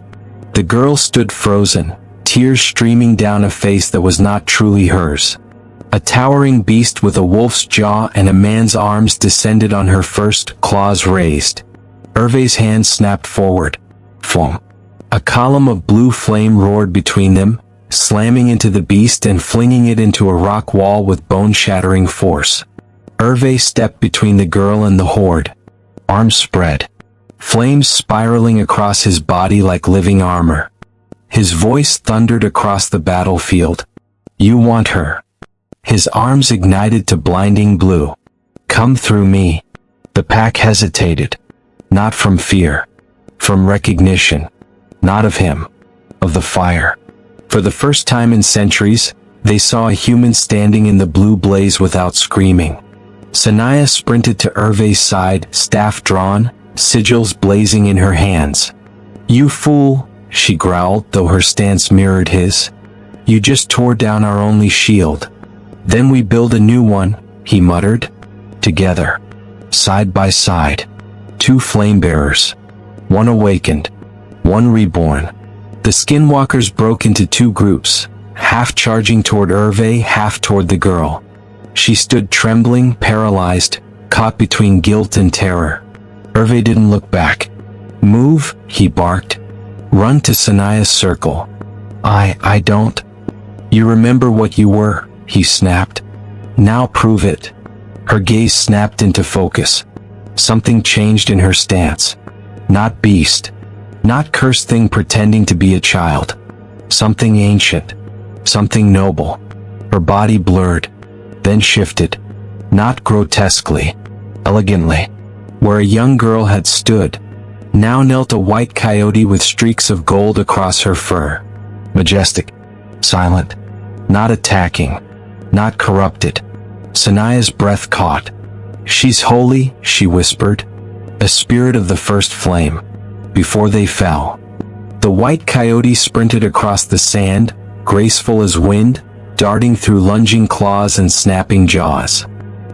The girl stood frozen, tears streaming down a face that was not truly hers. A towering beast with a wolf's jaw and a man's arms descended on her first, claws raised. Hervé's hand snapped forward. Foam. A column of blue flame roared between them, slamming into the beast and flinging it into a rock wall with bone-shattering force. Hervé stepped between the girl and the horde. Arms spread. Flames spiraling across his body like living armor. His voice thundered across the battlefield. "You want her." His arms ignited to blinding blue. "Come through me." The pack hesitated. Not from fear. From recognition. Not of him. Of the fire. For the first time in centuries, they saw a human standing in the blue blaze without screaming. Saniyah sprinted to Hervé's side, staff drawn, sigils blazing in her hands. "You fool," she growled, though her stance mirrored his. "You just tore down our only shield." "Then we build a new one," he muttered. Together. Side by side. Two flame-bearers. One awakened. One reborn. The Skinwalkers broke into two groups, half charging toward Hervé, half toward the girl. She stood trembling, paralyzed, caught between guilt and terror. Hervé didn't look back. "Move," he barked. "Run to Saniyah's circle." I don't." "You remember what you were," he snapped. "Now prove it." Her gaze snapped into focus. Something changed in her stance. Not beast. Not cursed thing pretending to be a child. Something ancient. Something noble. Her body blurred. Then shifted. Not grotesquely. Elegantly. Where a young girl had stood, now knelt a white coyote with streaks of gold across her fur. Majestic. Silent. Not attacking. Not corrupted. Saniyah's breath caught. "She's holy," she whispered. "A spirit of the first flame." Before they fell. The white coyote sprinted across the sand, graceful as wind, darting through lunging claws and snapping jaws.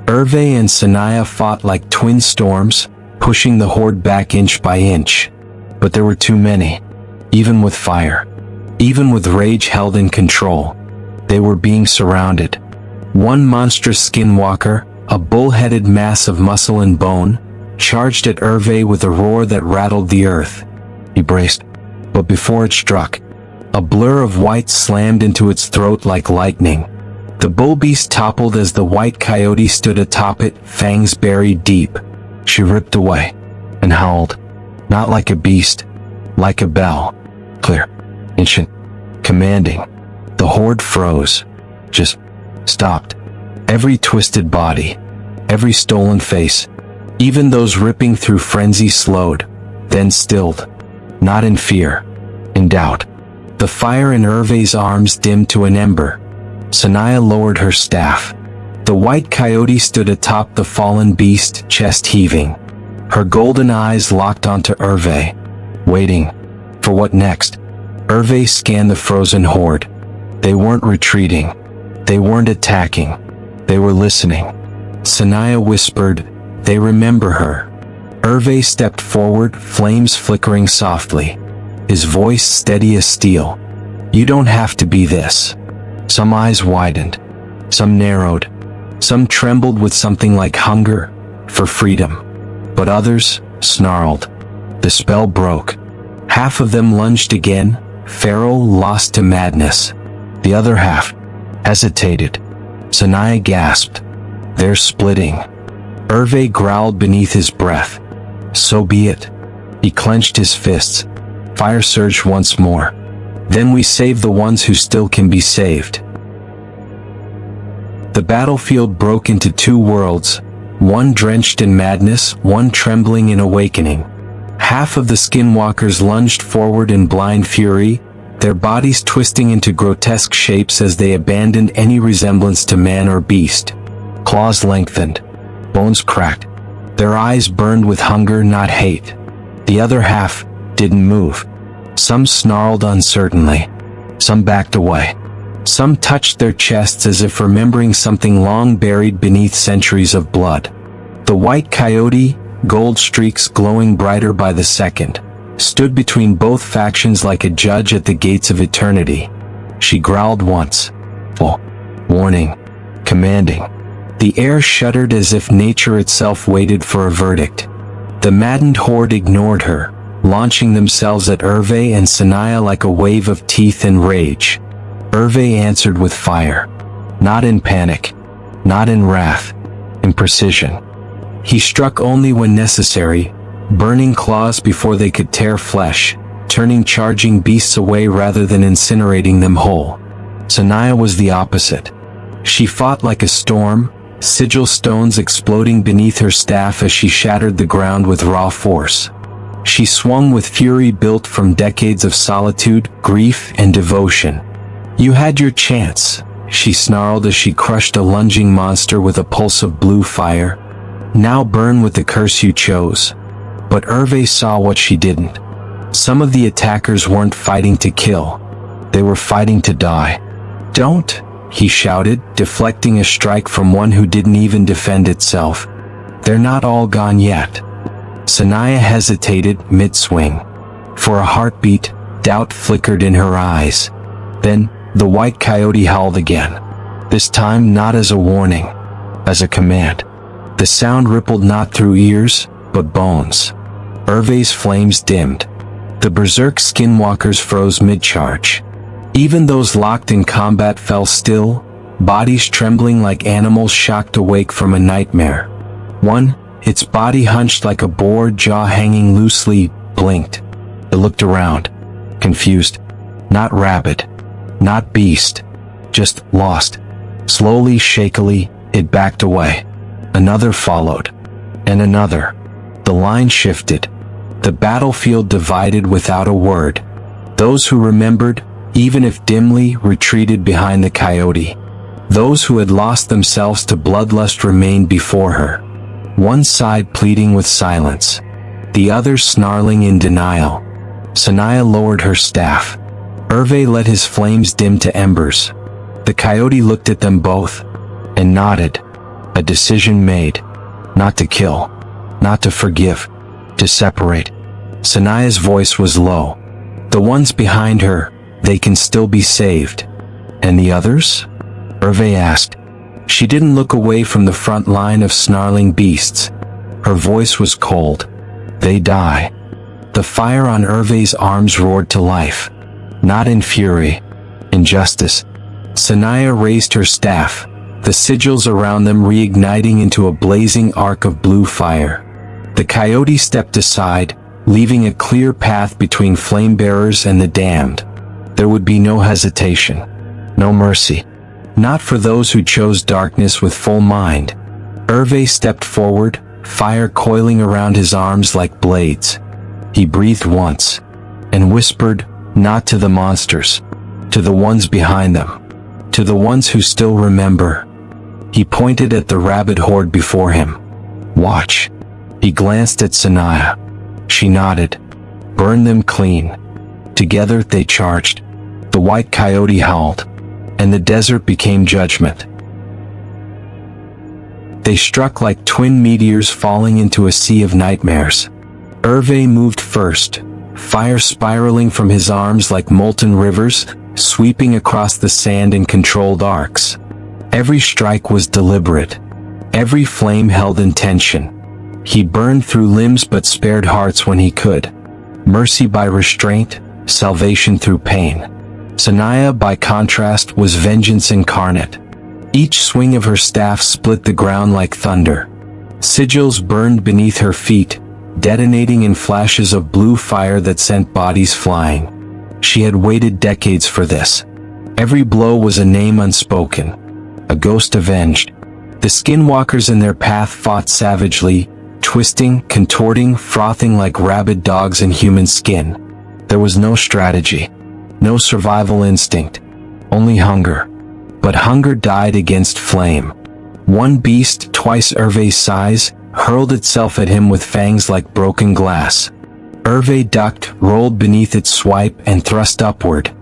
Hervé and Saniyah fought like twin storms, pushing the horde back inch by inch. But there were too many. Even with fire. Even with rage held in control. They were being surrounded. One monstrous Skinwalker, a bull-headed mass of muscle and bone, charged at Hervé with a roar that rattled the earth. He braced. But before it struck, a blur of white slammed into its throat like lightning. The bull beast toppled as the white coyote stood atop it, fangs buried deep. She ripped away and howled. Not like a beast, like a bell. Clear, ancient, commanding. The horde froze. Just stopped. Every twisted body, every stolen face, even those ripping through frenzy slowed, then stilled. Not in fear, in doubt. The fire in Hervé's arms dimmed to an ember. Saniyah lowered her staff. The white coyote stood atop the fallen beast, chest heaving. Her golden eyes locked onto Hervé, waiting. For what next? Hervé scanned the frozen horde. They weren't retreating. They weren't attacking. They were listening. Saniyah whispered, "They remember her." Hervé stepped forward, flames flickering softly, his voice steady as steel. "You don't have to be this." Some eyes widened, some narrowed, some trembled with something like hunger for freedom, but others snarled. The spell broke. Half of them lunged again, feral, lost to madness. The other half hesitated. Saniyah gasped. "They're splitting." Hervé growled beneath his breath. "So be it." He clenched his fists. Fire surged once more. "Then we save the ones who still can be saved." The battlefield broke into two worlds, one drenched in madness, one trembling in awakening. Half of the Skinwalkers lunged forward in blind fury, their bodies twisting into grotesque shapes as they abandoned any resemblance to man or beast. Claws lengthened, bones cracked, their eyes burned with hunger, not hate. The other half didn't move. Some snarled uncertainly, some backed away. Some touched their chests as if remembering something long buried beneath centuries of blood. The white coyote, gold streaks glowing brighter by the second, stood between both factions like a judge at the gates of eternity. She growled once. Full. Warning. Commanding. The air shuddered as if nature itself waited for a verdict. The maddened horde ignored her, launching themselves at Hervé and Saniyah like a wave of teeth and rage. Hervé answered with fire. Not in panic. Not in wrath. In precision. He struck only when necessary, burning claws before they could tear flesh, turning charging beasts away rather than incinerating them whole. Saniyah was the opposite. She fought like a storm, sigil stones exploding beneath her staff as she shattered the ground with raw force. She swung with fury built from decades of solitude, grief, and devotion. "You had your chance," she snarled as she crushed a lunging monster with a pulse of blue fire. "Now burn with the curse you chose." But Hervé saw what she didn't. Some of the attackers weren't fighting to kill. They were fighting to die. "Don't," he shouted, deflecting a strike from one who didn't even defend itself. "They're not all gone yet." Saniyah hesitated mid-swing. For a heartbeat, doubt flickered in her eyes. Then, the white coyote howled again. This time not as a warning, as a command. The sound rippled not through ears, but bones. Hervé's flames dimmed. The berserk Skinwalkers froze mid-charge. Even those locked in combat fell still, bodies trembling like animals shocked awake from a nightmare. One, its body hunched like a boar, jaw hanging loosely, blinked. It looked around, confused. Not rabid, not beast, just lost. Slowly, shakily, it backed away. Another followed. And another. The line shifted. The battlefield divided without a word. Those who remembered, even if dimly, retreated behind the coyote. Those who had lost themselves to bloodlust remained before her. One side pleading with silence. The other snarling in denial. Saniyah lowered her staff. Hervé let his flames dim to embers. The coyote looked at them both, and nodded. A decision made. Not to kill. Not to forgive. To separate. Saniyah's voice was low. "The ones behind her, they can still be saved." "And the others?" Hervé asked. She didn't look away from the front line of snarling beasts. Her voice was cold. "They die." The fire on Hervé's arms roared to life. Not in fury. In justice. Saniyah raised her staff, the sigils around them reigniting into a blazing arc of blue fire. The coyote stepped aside, leaving a clear path between flame-bearers and the damned. There would be no hesitation. No mercy. Not for those who chose darkness with full mind. Hervé stepped forward, fire coiling around his arms like blades. He breathed once, and whispered, not to the monsters, to the ones behind them, to the ones who still remember. He pointed at the rabid horde before him. "Watch." He glanced at Saniyah. She nodded. "Burn them clean." Together they charged. The white coyote howled, and the desert became judgment. They struck like twin meteors falling into a sea of nightmares. Hervé moved first, fire spiraling from his arms like molten rivers, sweeping across the sand in controlled arcs. Every strike was deliberate. Every flame held intention. He burned through limbs but spared hearts when he could. Mercy by restraint, salvation through pain. Saniyah, by contrast, was vengeance incarnate. Each swing of her staff split the ground like thunder. Sigils burned beneath her feet, detonating in flashes of blue fire that sent bodies flying. She had waited decades for this. Every blow was a name unspoken, a ghost avenged. The Skinwalkers in their path fought savagely, twisting, contorting, frothing like rabid dogs in human skin. There was no strategy, no survival instinct, only hunger. But hunger died against flame. One beast, twice Hervé's size, hurled itself at him with fangs like broken glass. Hervé ducked, rolled beneath its swipe, and thrust upward.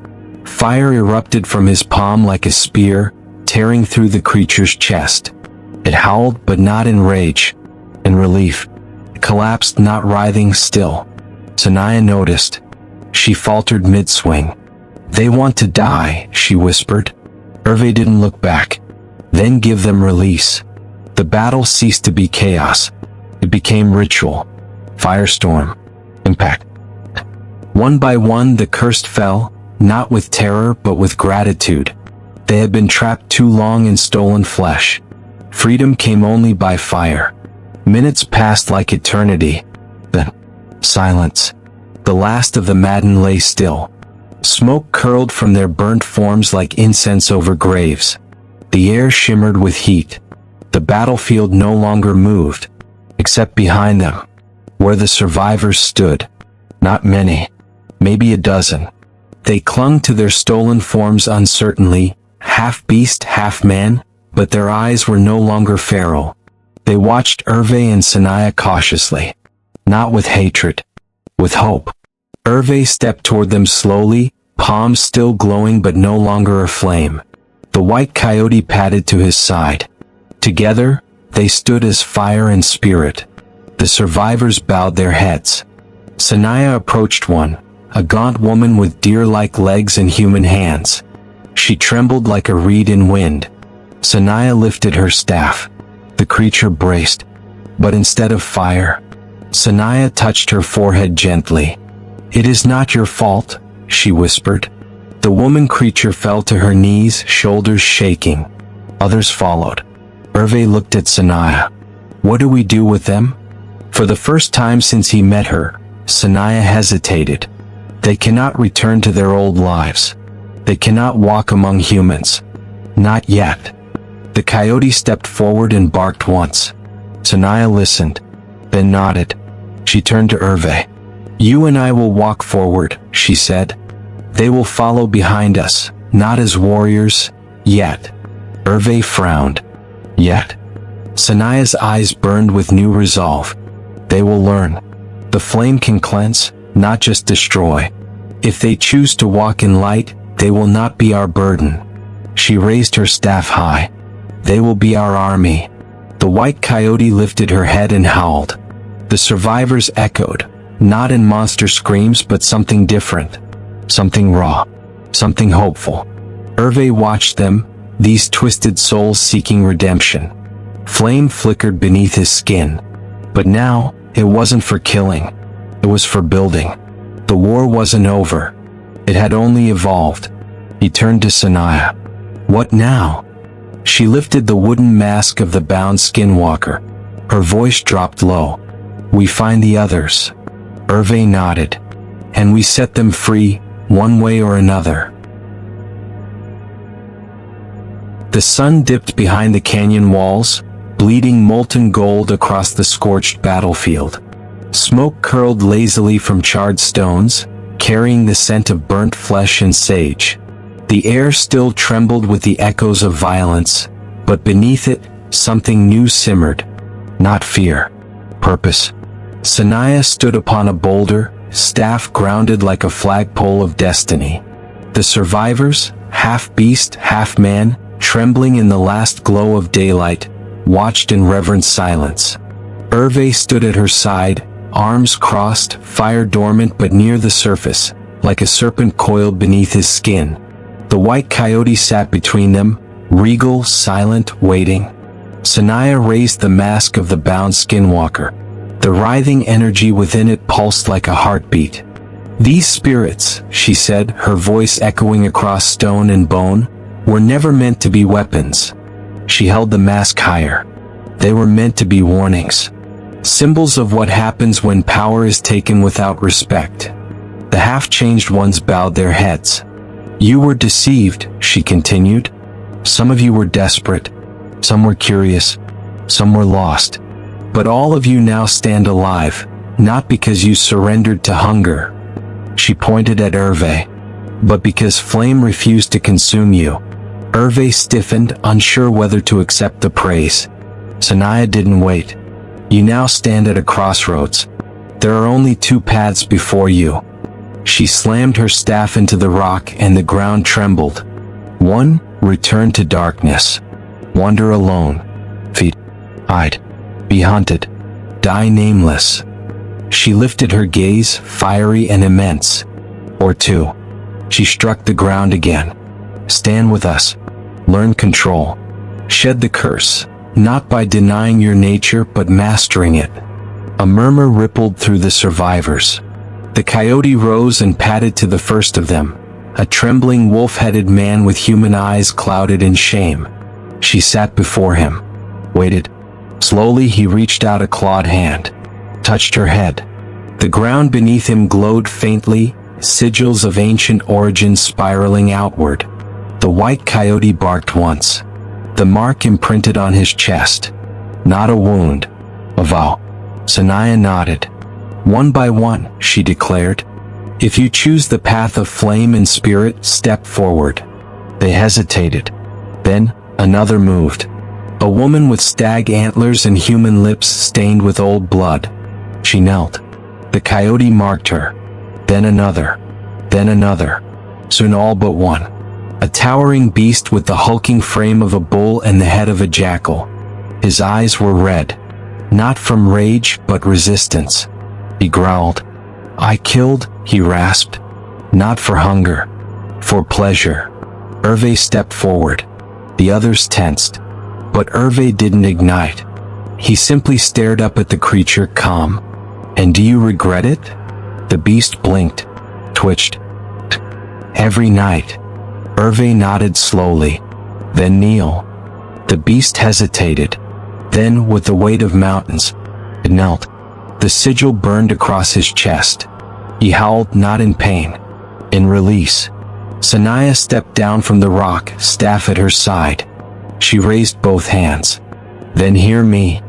Fire erupted from his palm like a spear, tearing through the creature's chest. It howled, but not in rage. In relief. It collapsed, not writhing, still. Saniyah noticed. She faltered mid-swing. "They want to die," she whispered. Hervé didn't look back. "Then give them release." The battle ceased to be chaos. It became ritual. Firestorm. Impact. One by one the cursed fell, not with terror but with gratitude. They had been trapped too long in stolen flesh. Freedom came only by fire. Minutes passed like eternity. Then, silence. The last of the maddened lay still. Smoke curled from their burnt forms like incense over graves. The air shimmered with heat. The battlefield no longer moved, except behind them, where the survivors stood. Not many, maybe a dozen. They clung to their stolen forms uncertainly, half beast, half man, but their eyes were no longer feral. They watched Hervé and Saniyah cautiously, not with hatred, with hope. Hervé stepped toward them slowly, palms still glowing but no longer aflame. The white coyote padded to his side. Together, they stood as fire and spirit. The survivors bowed their heads. Saniyah approached one, a gaunt woman with deer-like legs and human hands. She trembled like a reed in wind. Saniyah lifted her staff. The creature braced. But instead of fire, Saniyah touched her forehead gently. "It is not your fault," she whispered. The woman creature fell to her knees, shoulders shaking. Others followed. Hervé looked at Saniyah. "What do we do with them?" For the first time since he met her, Saniyah hesitated. They cannot return to their old lives. They cannot walk among humans. Not yet. The coyote stepped forward and barked once. Saniyah listened, then nodded. She turned to Hervé. "You and I will walk forward," she said. "They will follow behind us, not as warriors, yet." Hervé frowned. Yet. Saniyah's eyes burned with new resolve. They will learn. The flame can cleanse, not just destroy. If they choose to walk in light, they will not be our burden. She raised her staff high. They will be our army. The white coyote lifted her head and howled. The survivors echoed, not in monster screams but something different. Something raw. Something hopeful. Hervé watched them, these twisted souls seeking redemption. Flame flickered beneath his skin. But now, it wasn't for killing. It was for building. The war wasn't over. It had only evolved. He turned to Saniyah. "What now?" She lifted the wooden mask of the bound Skinwalker. Her voice dropped low. "We find the others." Hervé nodded. "And we set them free, one way or another." The sun dipped behind the canyon walls, bleeding molten gold across the scorched battlefield. Smoke curled lazily from charred stones, carrying the scent of burnt flesh and sage. The air still trembled with the echoes of violence, but beneath it, something new simmered. Not fear. Purpose. Saniyah stood upon a boulder, staff grounded like a flagpole of destiny. The survivors, half beast, half man, trembling in the last glow of daylight, watched in reverent silence. Hervé stood at her side, arms crossed, fire dormant but near the surface, like a serpent coiled beneath his skin. The white coyote sat between them, regal, silent, waiting. Saniyah raised the mask of the bound Skinwalker. The writhing energy within it pulsed like a heartbeat. "These spirits," she said, her voice echoing across stone and bone, "were never meant to be weapons." She held the mask higher. They were meant to be warnings. Symbols of what happens when power is taken without respect. The half-changed ones bowed their heads. "You were deceived," she continued. "Some of you were desperate. Some were curious. Some were lost. But all of you now stand alive, not because you surrendered to hunger." She pointed at Hervé. "But because flame refused to consume you." Hervé stiffened, unsure whether to accept the praise. Saniyah didn't wait. "You now stand at a crossroads. There are only two paths before you." She slammed her staff into the rock and the ground trembled. "One, return to darkness. Wander alone. Feed. Hide. Be hunted. Die nameless." She lifted her gaze, fiery and immense. "Or two." She struck the ground again. "Stand with us. Learn control. Shed the curse, not by denying your nature but mastering it." A murmur rippled through the survivors. The coyote rose and padded to the first of them, a trembling wolf-headed man with human eyes clouded in shame. She sat before him, waited. Slowly he reached out a clawed hand, touched her head. The ground beneath him glowed faintly, sigils of ancient origin spiraling outward. The white coyote barked once. The mark imprinted on his chest. Not a wound. A vow. Saniyah nodded. "One by one," she declared. "If you choose the path of flame and spirit, step forward." They hesitated. Then, another moved. A woman with stag antlers and human lips stained with old blood. She knelt. The coyote marked her. Then another. Then another. Soon all but one. A towering beast with the hulking frame of a bull and the head of a jackal. His eyes were red. Not from rage, but resistance. He growled. "I killed," he rasped. "Not for hunger. For pleasure." Hervé stepped forward. The others tensed. But Hervé didn't ignite. He simply stared up at the creature, calm. "And do you regret it?" The beast blinked, twitched. "Every night." Hervé nodded slowly. "Then kneel." The beast hesitated. Then, with the weight of mountains, it knelt. The sigil burned across his chest. He howled, not in pain, in release. Saniyah stepped down from the rock, staff at her side. She raised both hands. "Then hear me."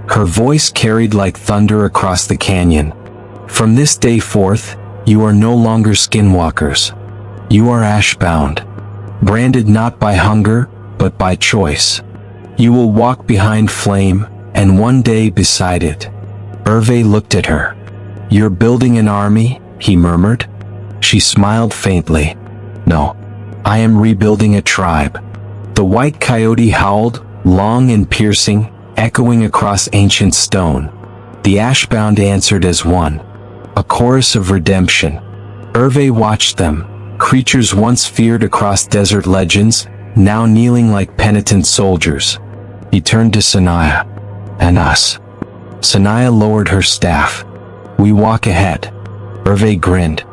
Her voice carried like thunder across the canyon. "From this day forth, you are no longer Skinwalkers. You are ashbound. Branded not by hunger, but by choice. You will walk behind flame, and one day beside it." Hervé looked at her. "You're building an army?" he murmured. She smiled faintly. "No. I am rebuilding a tribe." The white coyote howled, long and piercing, echoing across ancient stone. The ashbound answered as one. A chorus of redemption. Hervé watched them, creatures once feared across desert legends, now kneeling like penitent soldiers. He turned to Saniyah. "And us." Saniyah lowered her staff. "We walk ahead." Hervé grinned.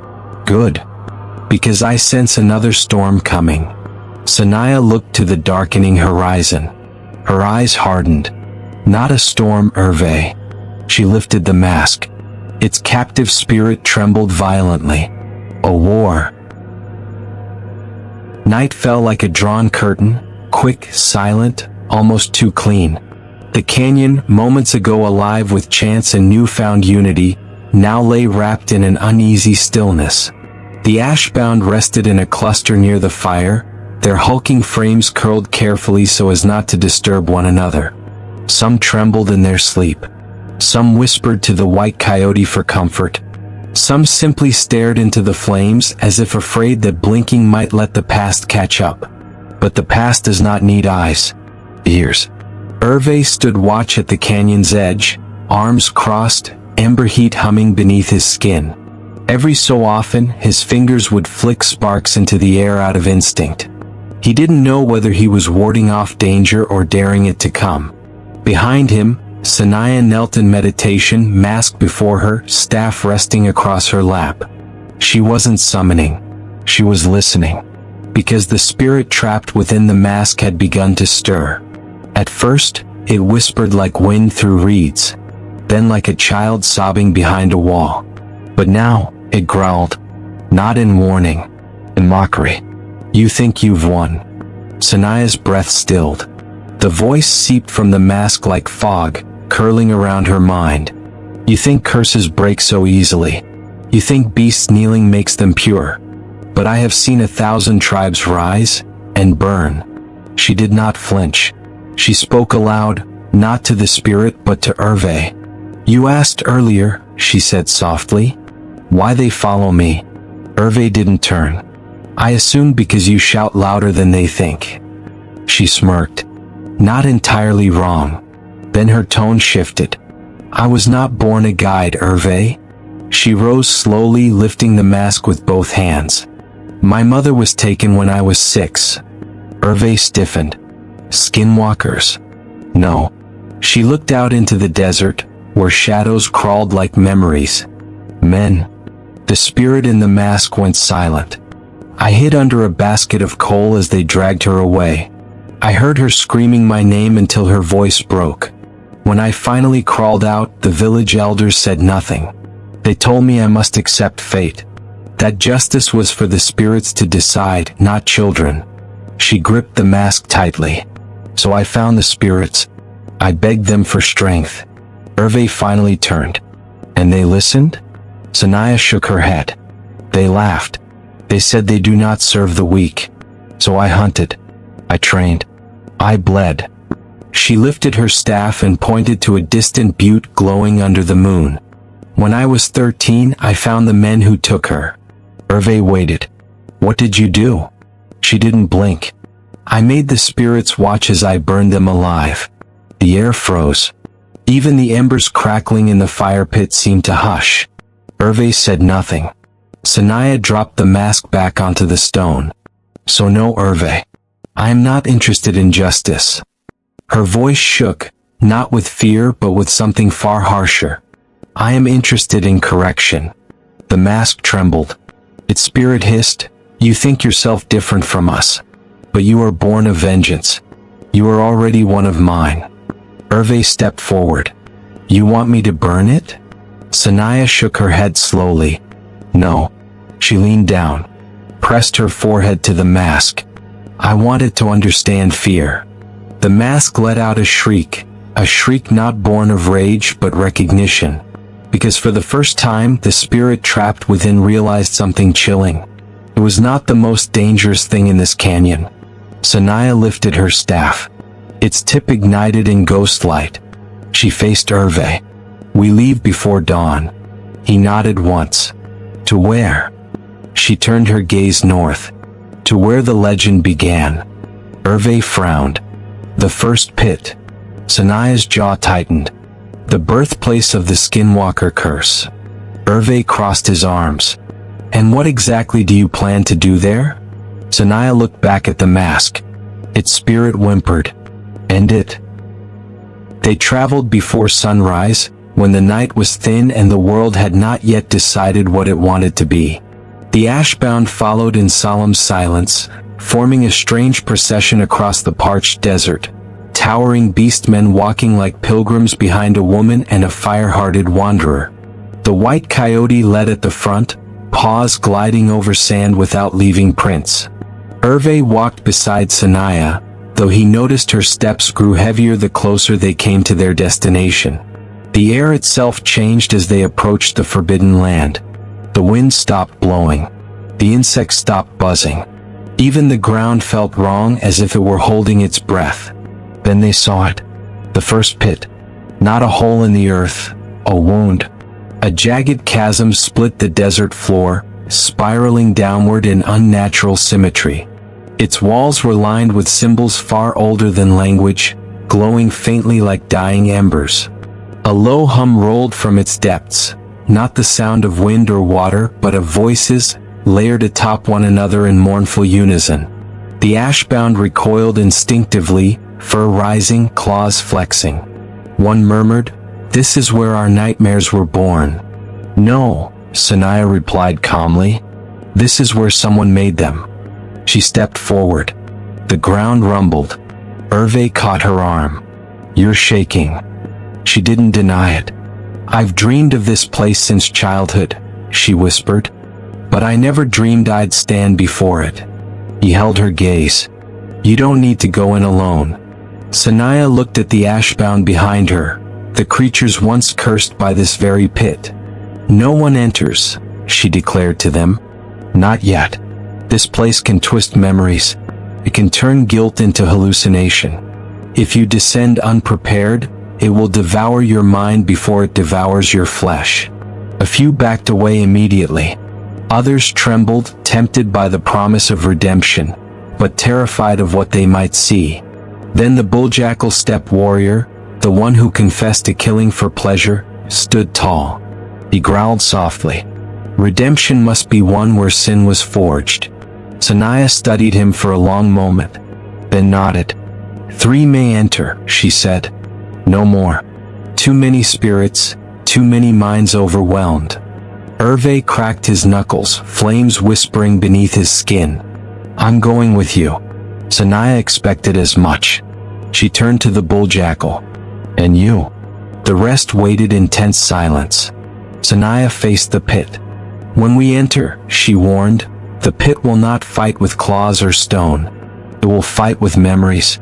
"Good. Because I sense another storm coming." Saniyah looked to the darkening horizon. Her eyes hardened. "Not a storm, Hervé." She lifted the mask. Its captive spirit trembled violently. "A war." Night fell like a drawn curtain, quick, silent, almost too clean. The canyon, moments ago alive with chance and newfound unity, now lay wrapped in an uneasy stillness. The ashbound rested in a cluster near the fire, their hulking frames curled carefully so as not to disturb one another. Some trembled in their sleep. Some whispered to the white coyote for comfort. Some simply stared into the flames as if afraid that blinking might let the past catch up. But the past does not need eyes. Ears. Hervé stood watch at the canyon's edge, arms crossed, ember heat humming beneath his skin. Every so often, his fingers would flick sparks into the air out of instinct. He didn't know whether he was warding off danger or daring it to come. Behind him, Saniyah knelt in meditation, mask before her, staff resting across her lap. She wasn't summoning. She was listening. Because the spirit trapped within the mask had begun to stir. At first, it whispered like wind through reeds. Then like a child sobbing behind a wall. But now, it growled. Not in warning. In mockery. You think you've won. Saniyah's breath stilled. The voice seeped from the mask like fog, curling around her mind. You think curses break so easily. You think beasts kneeling makes them pure. But I have seen 1,000 tribes rise and burn. She did not flinch. She spoke aloud, not to the spirit but to Hervé. You asked earlier, she said softly, why they follow me. Hervé didn't turn. I assumed because you shout louder than they think. She smirked. Not entirely wrong. Then her tone shifted. I was not born a guide, Hervé. She rose slowly, lifting the mask with both hands. My mother was taken when I was 6. Hervé stiffened. Skinwalkers. No. She looked out into the desert, where shadows crawled like memories. Men. The spirit in the mask went silent. I hid under a basket of coal as they dragged her away. I heard her screaming my name until her voice broke. When I finally crawled out, the village elders said nothing. They told me I must accept fate. That justice was for the spirits to decide, not children. She gripped the mask tightly. So I found the spirits. I begged them for strength. Hervé finally turned. And they listened? Saniyah shook her head. They laughed. They said they do not serve the weak. So I hunted. I trained. I bled. She lifted her staff and pointed to a distant butte glowing under the moon. When I was 13, I found the men who took her. Hervé waited. What did you do? She didn't blink. I made the spirits watch as I burned them alive. The air froze. Even the embers crackling in the fire pit seemed to hush. Hervé said nothing. Saniyah dropped the mask back onto the stone. So no, Hervé. I am not interested in justice. Her voice shook, not with fear but with something far harsher. I am interested in correction. The mask trembled. Its spirit hissed, you think yourself different from us. But you are born of vengeance. You are already one of mine. Hervé stepped forward. You want me to burn it? Saniyah shook her head slowly. No. She leaned down, pressed her forehead to the mask. I wanted to understand fear. The mask let out a shriek not born of rage but recognition. Because for the first time, the spirit trapped within realized something chilling. It was not the most dangerous thing in this canyon. Saniyah lifted her staff. Its tip ignited in ghost light. She faced Hervé. We leave before dawn. He nodded once. To where? She turned her gaze north. To where the legend began. Hervé frowned. The first pit. Saniyah's jaw tightened. The birthplace of the Skinwalker curse. Hervé crossed his arms. And what exactly do you plan to do there? Saniyah looked back at the mask. Its spirit whimpered. End it. They traveled before sunrise, when the night was thin and the world had not yet decided what it wanted to be. The ashbound followed in solemn silence, forming a strange procession across the parched desert. Towering beastmen walking like pilgrims behind a woman and a fire-hearted wanderer. The white coyote led at the front, paws gliding over sand without leaving prints. Hervé walked beside Saniyah, though he noticed her steps grew heavier the closer they came to their destination. The air itself changed as they approached the forbidden land. The wind stopped blowing. The insects stopped buzzing. Even the ground felt wrong, as if it were holding its breath. Then they saw it. The first pit. Not a hole in the earth, a wound. A jagged chasm split the desert floor, spiraling downward in unnatural symmetry. Its walls were lined with symbols far older than language, glowing faintly like dying embers. A low hum rolled from its depths, not the sound of wind or water, but of voices, layered atop one another in mournful unison. The ashbound recoiled instinctively, fur rising, claws flexing. One murmured, "This is where our nightmares were born." "No," Saniyah replied calmly. "This is where someone made them." She stepped forward. The ground rumbled. Hervé caught her arm. "You're shaking." She didn't deny it. "I've dreamed of this place since childhood," she whispered. "But I never dreamed I'd stand before it." He held her gaze. "You don't need to go in alone." Saniyah looked at the ashbound behind her, the creatures once cursed by this very pit. "No one enters," she declared to them. "Not yet. This place can twist memories. It can turn guilt into hallucination. If you descend unprepared, it will devour your mind before it devours your flesh." A few backed away immediately. Others trembled, tempted by the promise of redemption, but terrified of what they might see. Then the bulljackal steppe warrior, the one who confessed to killing for pleasure, stood tall. He growled softly. Redemption must be one where sin was forged. Saniyah studied him for a long moment, then nodded. "3 may enter," she said. "No more. Too many spirits, too many minds overwhelmed." Hervé cracked his knuckles, flames whispering beneath his skin. "I'm going with you." Saniyah expected as much. She turned to the bulljackal. "And you?" The rest waited in tense silence. Saniyah faced the pit. "When we enter," she warned, "the pit will not fight with claws or stone. It will fight with memories.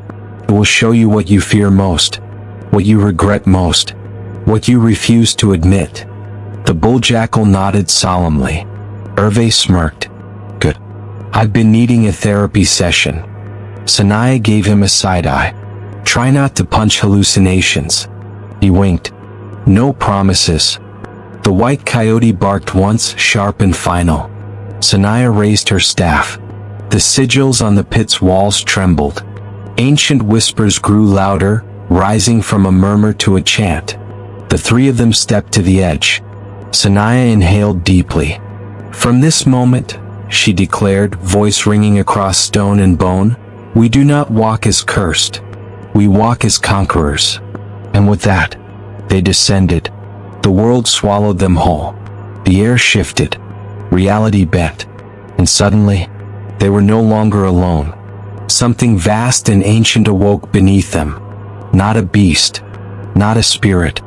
It will show you what you fear most, what you regret most, what you refuse to admit." The bulljackal nodded solemnly. Hervé smirked. "Good. I've been needing a therapy session." Saniyah gave him a side-eye. "Try not to punch hallucinations." He winked. "No promises." The white coyote barked once, sharp and final. Saniyah raised her staff. The sigils on the pit's walls trembled. Ancient whispers grew louder, rising from a murmur to a chant. The 3 of them stepped to the edge. Saniyah inhaled deeply. "From this moment," she declared, voice ringing across stone and bone, "we do not walk as cursed. We walk as conquerors." And with that, they descended. The world swallowed them whole. The air shifted. Reality bent. And suddenly, they were no longer alone. Something vast and ancient awoke beneath them. Not a beast. Not a spirit.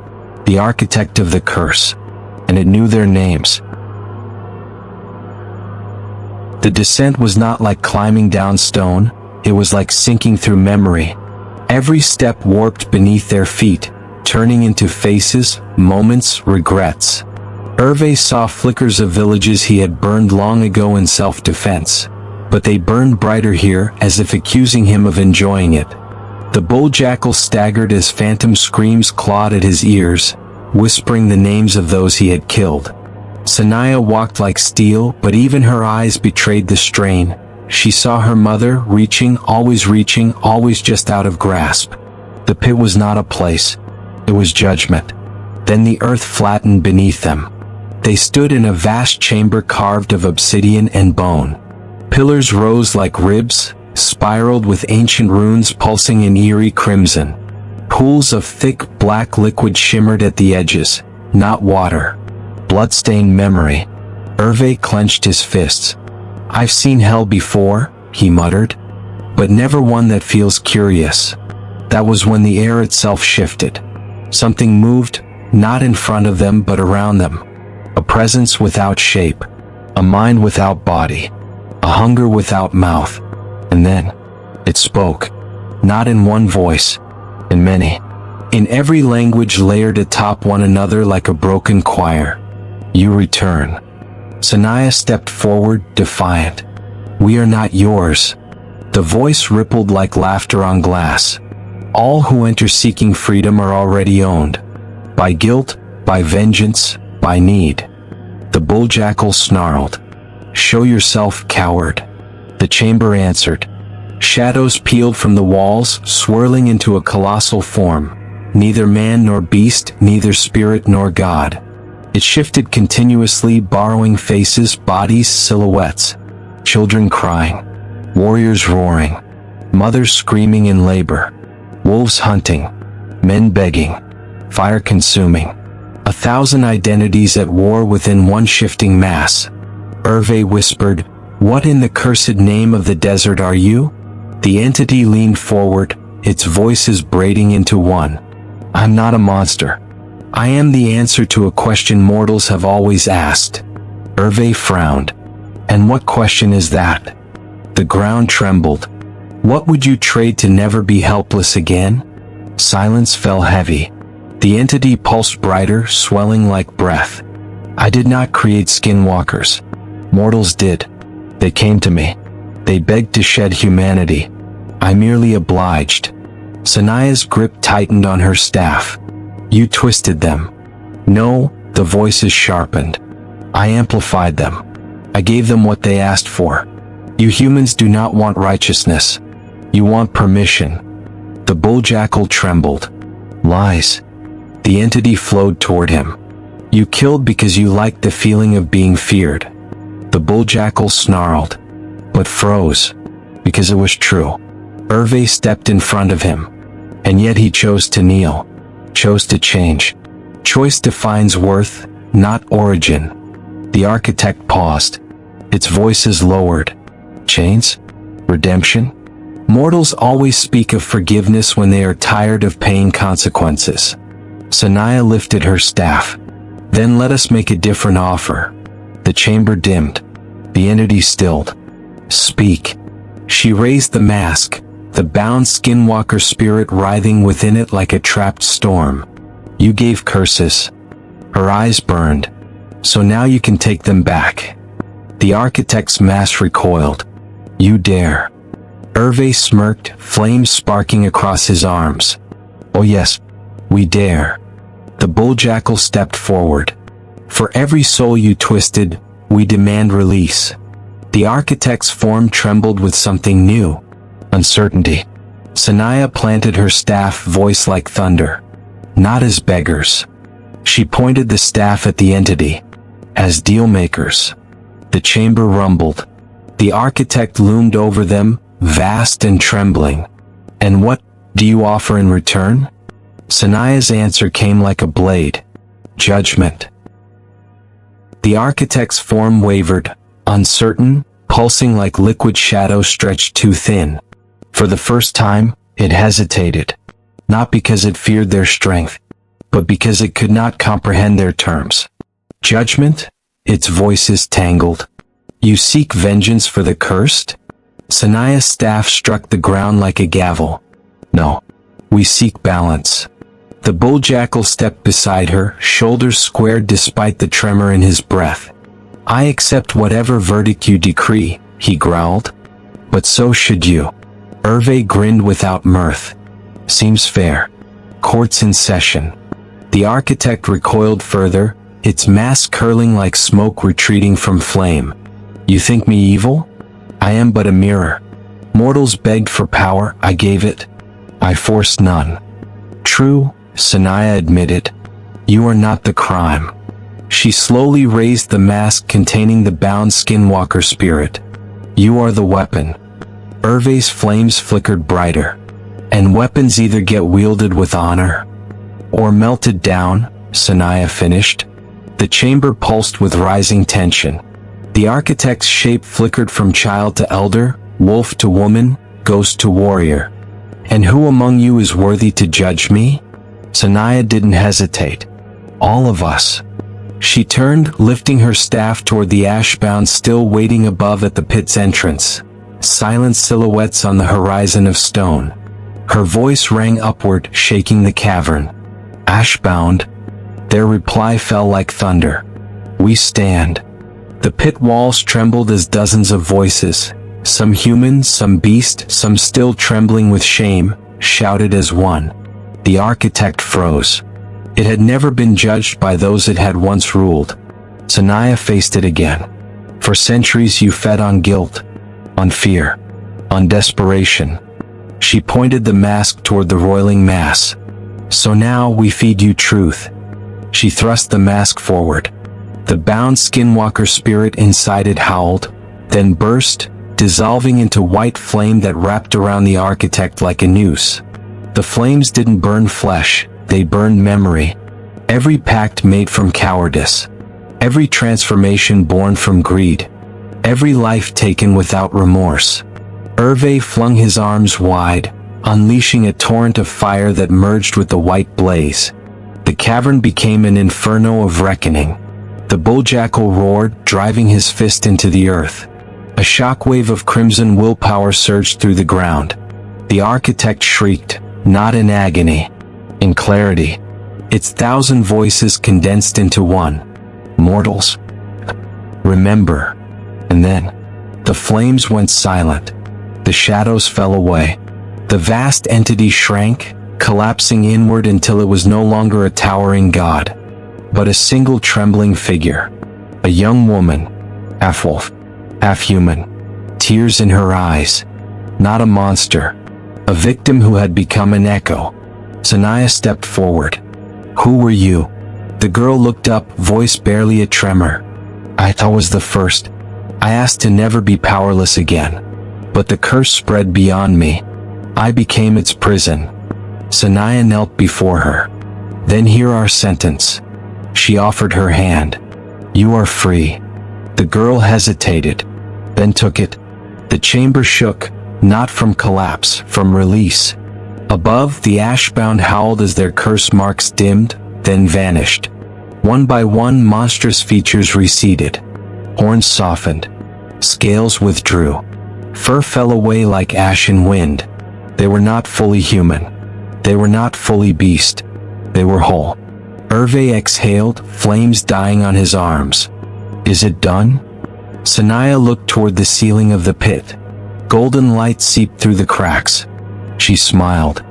The architect of the curse. And it knew their names. The descent was not like climbing down stone, it was like sinking through memory. Every step warped beneath their feet, turning into faces, moments, regrets. Hervé saw flickers of villages he had burned long ago in self-defense, but they burned brighter here, as if accusing him of enjoying it. The bulljackal staggered as phantom screams clawed at his ears, whispering the names of those he had killed. Saniyah walked like steel, but even her eyes betrayed the strain. She saw her mother, reaching, always just out of grasp. The pit was not a place. It was judgment. Then the earth flattened beneath them. They stood in a vast chamber carved of obsidian and bone. Pillars rose like ribs, spiraled with ancient runes pulsing in eerie crimson. Pools of thick, black liquid shimmered at the edges, not water. Bloodstained memory. Hervé clenched his fists. "I've seen hell before," he muttered, "but never one that feels curious." That was when the air itself shifted. Something moved, not in front of them but around them. A presence without shape. A mind without body. A hunger without mouth. And then, it spoke. Not in one voice. In many. In every language layered atop one another like a broken choir. "You return." Saniyah stepped forward, defiant. "We are not yours." The voice rippled like laughter on glass. "All who enter seeking freedom are already owned. By guilt, by vengeance, by need." The bulljackal snarled. "Show yourself, coward." The chamber answered. Shadows peeled from the walls, swirling into a colossal form. Neither man nor beast, neither spirit nor god. It shifted continuously, borrowing faces, bodies, silhouettes. Children crying. Warriors roaring. Mothers screaming in labor. Wolves hunting. Men begging. Fire consuming. 1,000 identities at war within one shifting mass. Hervé whispered, "What in the cursed name of the desert are you?" The entity leaned forward, its voices braiding into one. "I'm not a monster. I am the answer to a question mortals have always asked." Hervé frowned. "And what question is that?" The ground trembled. "What would you trade to never be helpless again?" Silence fell heavy. The entity pulsed brighter, swelling like breath. "I did not create Skinwalkers. Mortals did. They came to me. They begged to shed humanity. I merely obliged." Saniyah's grip tightened on her staff. "You twisted them." "No," the voices sharpened. "I amplified them. I gave them what they asked for. You humans do not want righteousness. You want permission." The bulljackal trembled. "Lies." The entity flowed toward him. "You killed because you liked the feeling of being feared." The bulljackal snarled, but froze, because it was true. Hervé stepped in front of him. And yet he chose to kneel, chose to change. Choice defines worth, not origin. The architect paused. Its voices lowered. Chains? Redemption? Mortals always speak of forgiveness when they are tired of paying consequences. Saniyah lifted her staff. "Then let us make a different offer." The chamber dimmed. The entity stilled. "Speak." She raised the mask, the bound Skinwalker spirit writhing within it like a trapped storm. "You gave curses." Her eyes burned. "So now you can take them back." The architect's mask recoiled. "You dare." Hervé smirked, flames sparking across his arms. "Oh yes, we dare." The bulljackal stepped forward. "For every soul you twisted, we demand release." The architect's form trembled with something new. Uncertainty. Saniyah planted her staff, voice like thunder. "Not as beggars." She pointed the staff at the entity. "As dealmakers." The chamber rumbled. The architect loomed over them, vast and trembling. "And what do you offer in return?" Saniyah's answer came like a blade. "Judgment." The architect's form wavered, uncertain, pulsing like liquid shadow stretched too thin. For the first time, it hesitated. Not because it feared their strength, but because it could not comprehend their terms. "Judgment?" Its voices tangled. "You seek vengeance for the cursed?" Saniyah's staff struck the ground like a gavel. "No. We seek balance." The bulljackal stepped beside her, shoulders squared despite the tremor in his breath. "I accept whatever verdict you decree," he growled. "But so should you." Hervé grinned without mirth. "Seems fair." Court's in session. The architect recoiled further, its mask curling like smoke retreating from flame. "You think me evil? I am but a mirror. Mortals begged for power, I gave it. I forced none." "True," Saniyah admitted. "You are not the crime." She slowly raised the mask containing the bound Skinwalker spirit. "You are the weapon." Hervé's flames flickered brighter. "And weapons either get wielded with honor, or melted down," Saniyah finished. The chamber pulsed with rising tension. The architect's shape flickered from child to elder, wolf to woman, ghost to warrior. "And who among you is worthy to judge me?" Saniyah didn't hesitate. "All of us." She turned, lifting her staff toward the ashbound still waiting above at the pit's entrance. Silent silhouettes on the horizon of stone. Her voice rang upward, shaking the cavern. "Ashbound?" Their reply fell like thunder. "We stand." The pit walls trembled as dozens of voices, some human, some beast, some still trembling with shame, shouted as one. The architect froze. It had never been judged by those it had once ruled. Saniyah faced it again. "For centuries you fed on guilt, on fear, On desperation, she pointed the mask toward the roiling mass. "So now we feed you truth." She thrust the mask forward. The bound Skinwalker spirit inside it howled, then burst, dissolving into white flame that wrapped around the architect like a noose. The flames didn't burn flesh, they burned memory. Every pact made from cowardice. Every transformation born from greed. Every life taken without remorse. Hervé flung his arms wide, unleashing a torrent of fire that merged with the white blaze. The cavern became an inferno of reckoning. The bulljackal roared, driving his fist into the earth. A shockwave of crimson willpower surged through the ground. The architect shrieked, not in agony, in clarity. Its 1,000 voices condensed into one. "Mortals, remember." And then, the flames went silent. The shadows fell away. The vast entity shrank, collapsing inward until it was no longer a towering god, but a single trembling figure. A young woman, half wolf, half human, tears in her eyes. Not a monster. A victim who had become an echo. Saniyah stepped forward. "Who were you?" The girl looked up, voice barely a tremor. "I was the first. I asked to never be powerless again. But the curse spread beyond me. I became its prison." Saniyah knelt before her. "Then hear our sentence." She offered her hand. "You are free." The girl hesitated, then took it. The chamber shook, not from collapse, from release. Above, the ashbound howled as their curse marks dimmed, then vanished. One by one, monstrous features receded. Horns softened. Scales withdrew. Fur fell away like ash in wind. They were not fully human. They were not fully beast. They were whole. Hervé exhaled, flames dying on his arms. "Is it done?" Saniyah looked toward the ceiling of the pit. Golden light seeped through the cracks. She smiled.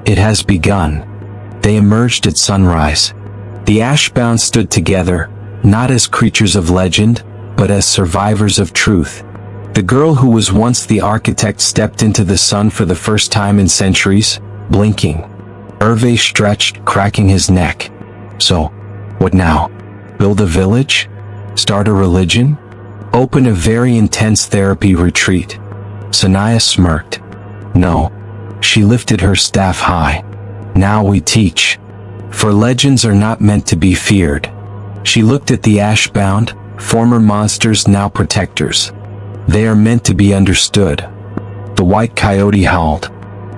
"It has begun." They emerged at sunrise. The ashbound stood together, not as creatures of legend, but as survivors of truth. The girl who was once the architect stepped into the sun for the first time in centuries, blinking. Hervé stretched, cracking his neck. "So, what now? Build a village? Start a religion? Open a very intense therapy retreat?" Saniyah smirked. "No." She lifted her staff high. "Now we teach. For legends are not meant to be feared." She looked at the ashbound, former monsters now protectors. They are meant to be understood. The white coyote howled.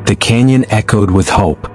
The canyon echoed with hope.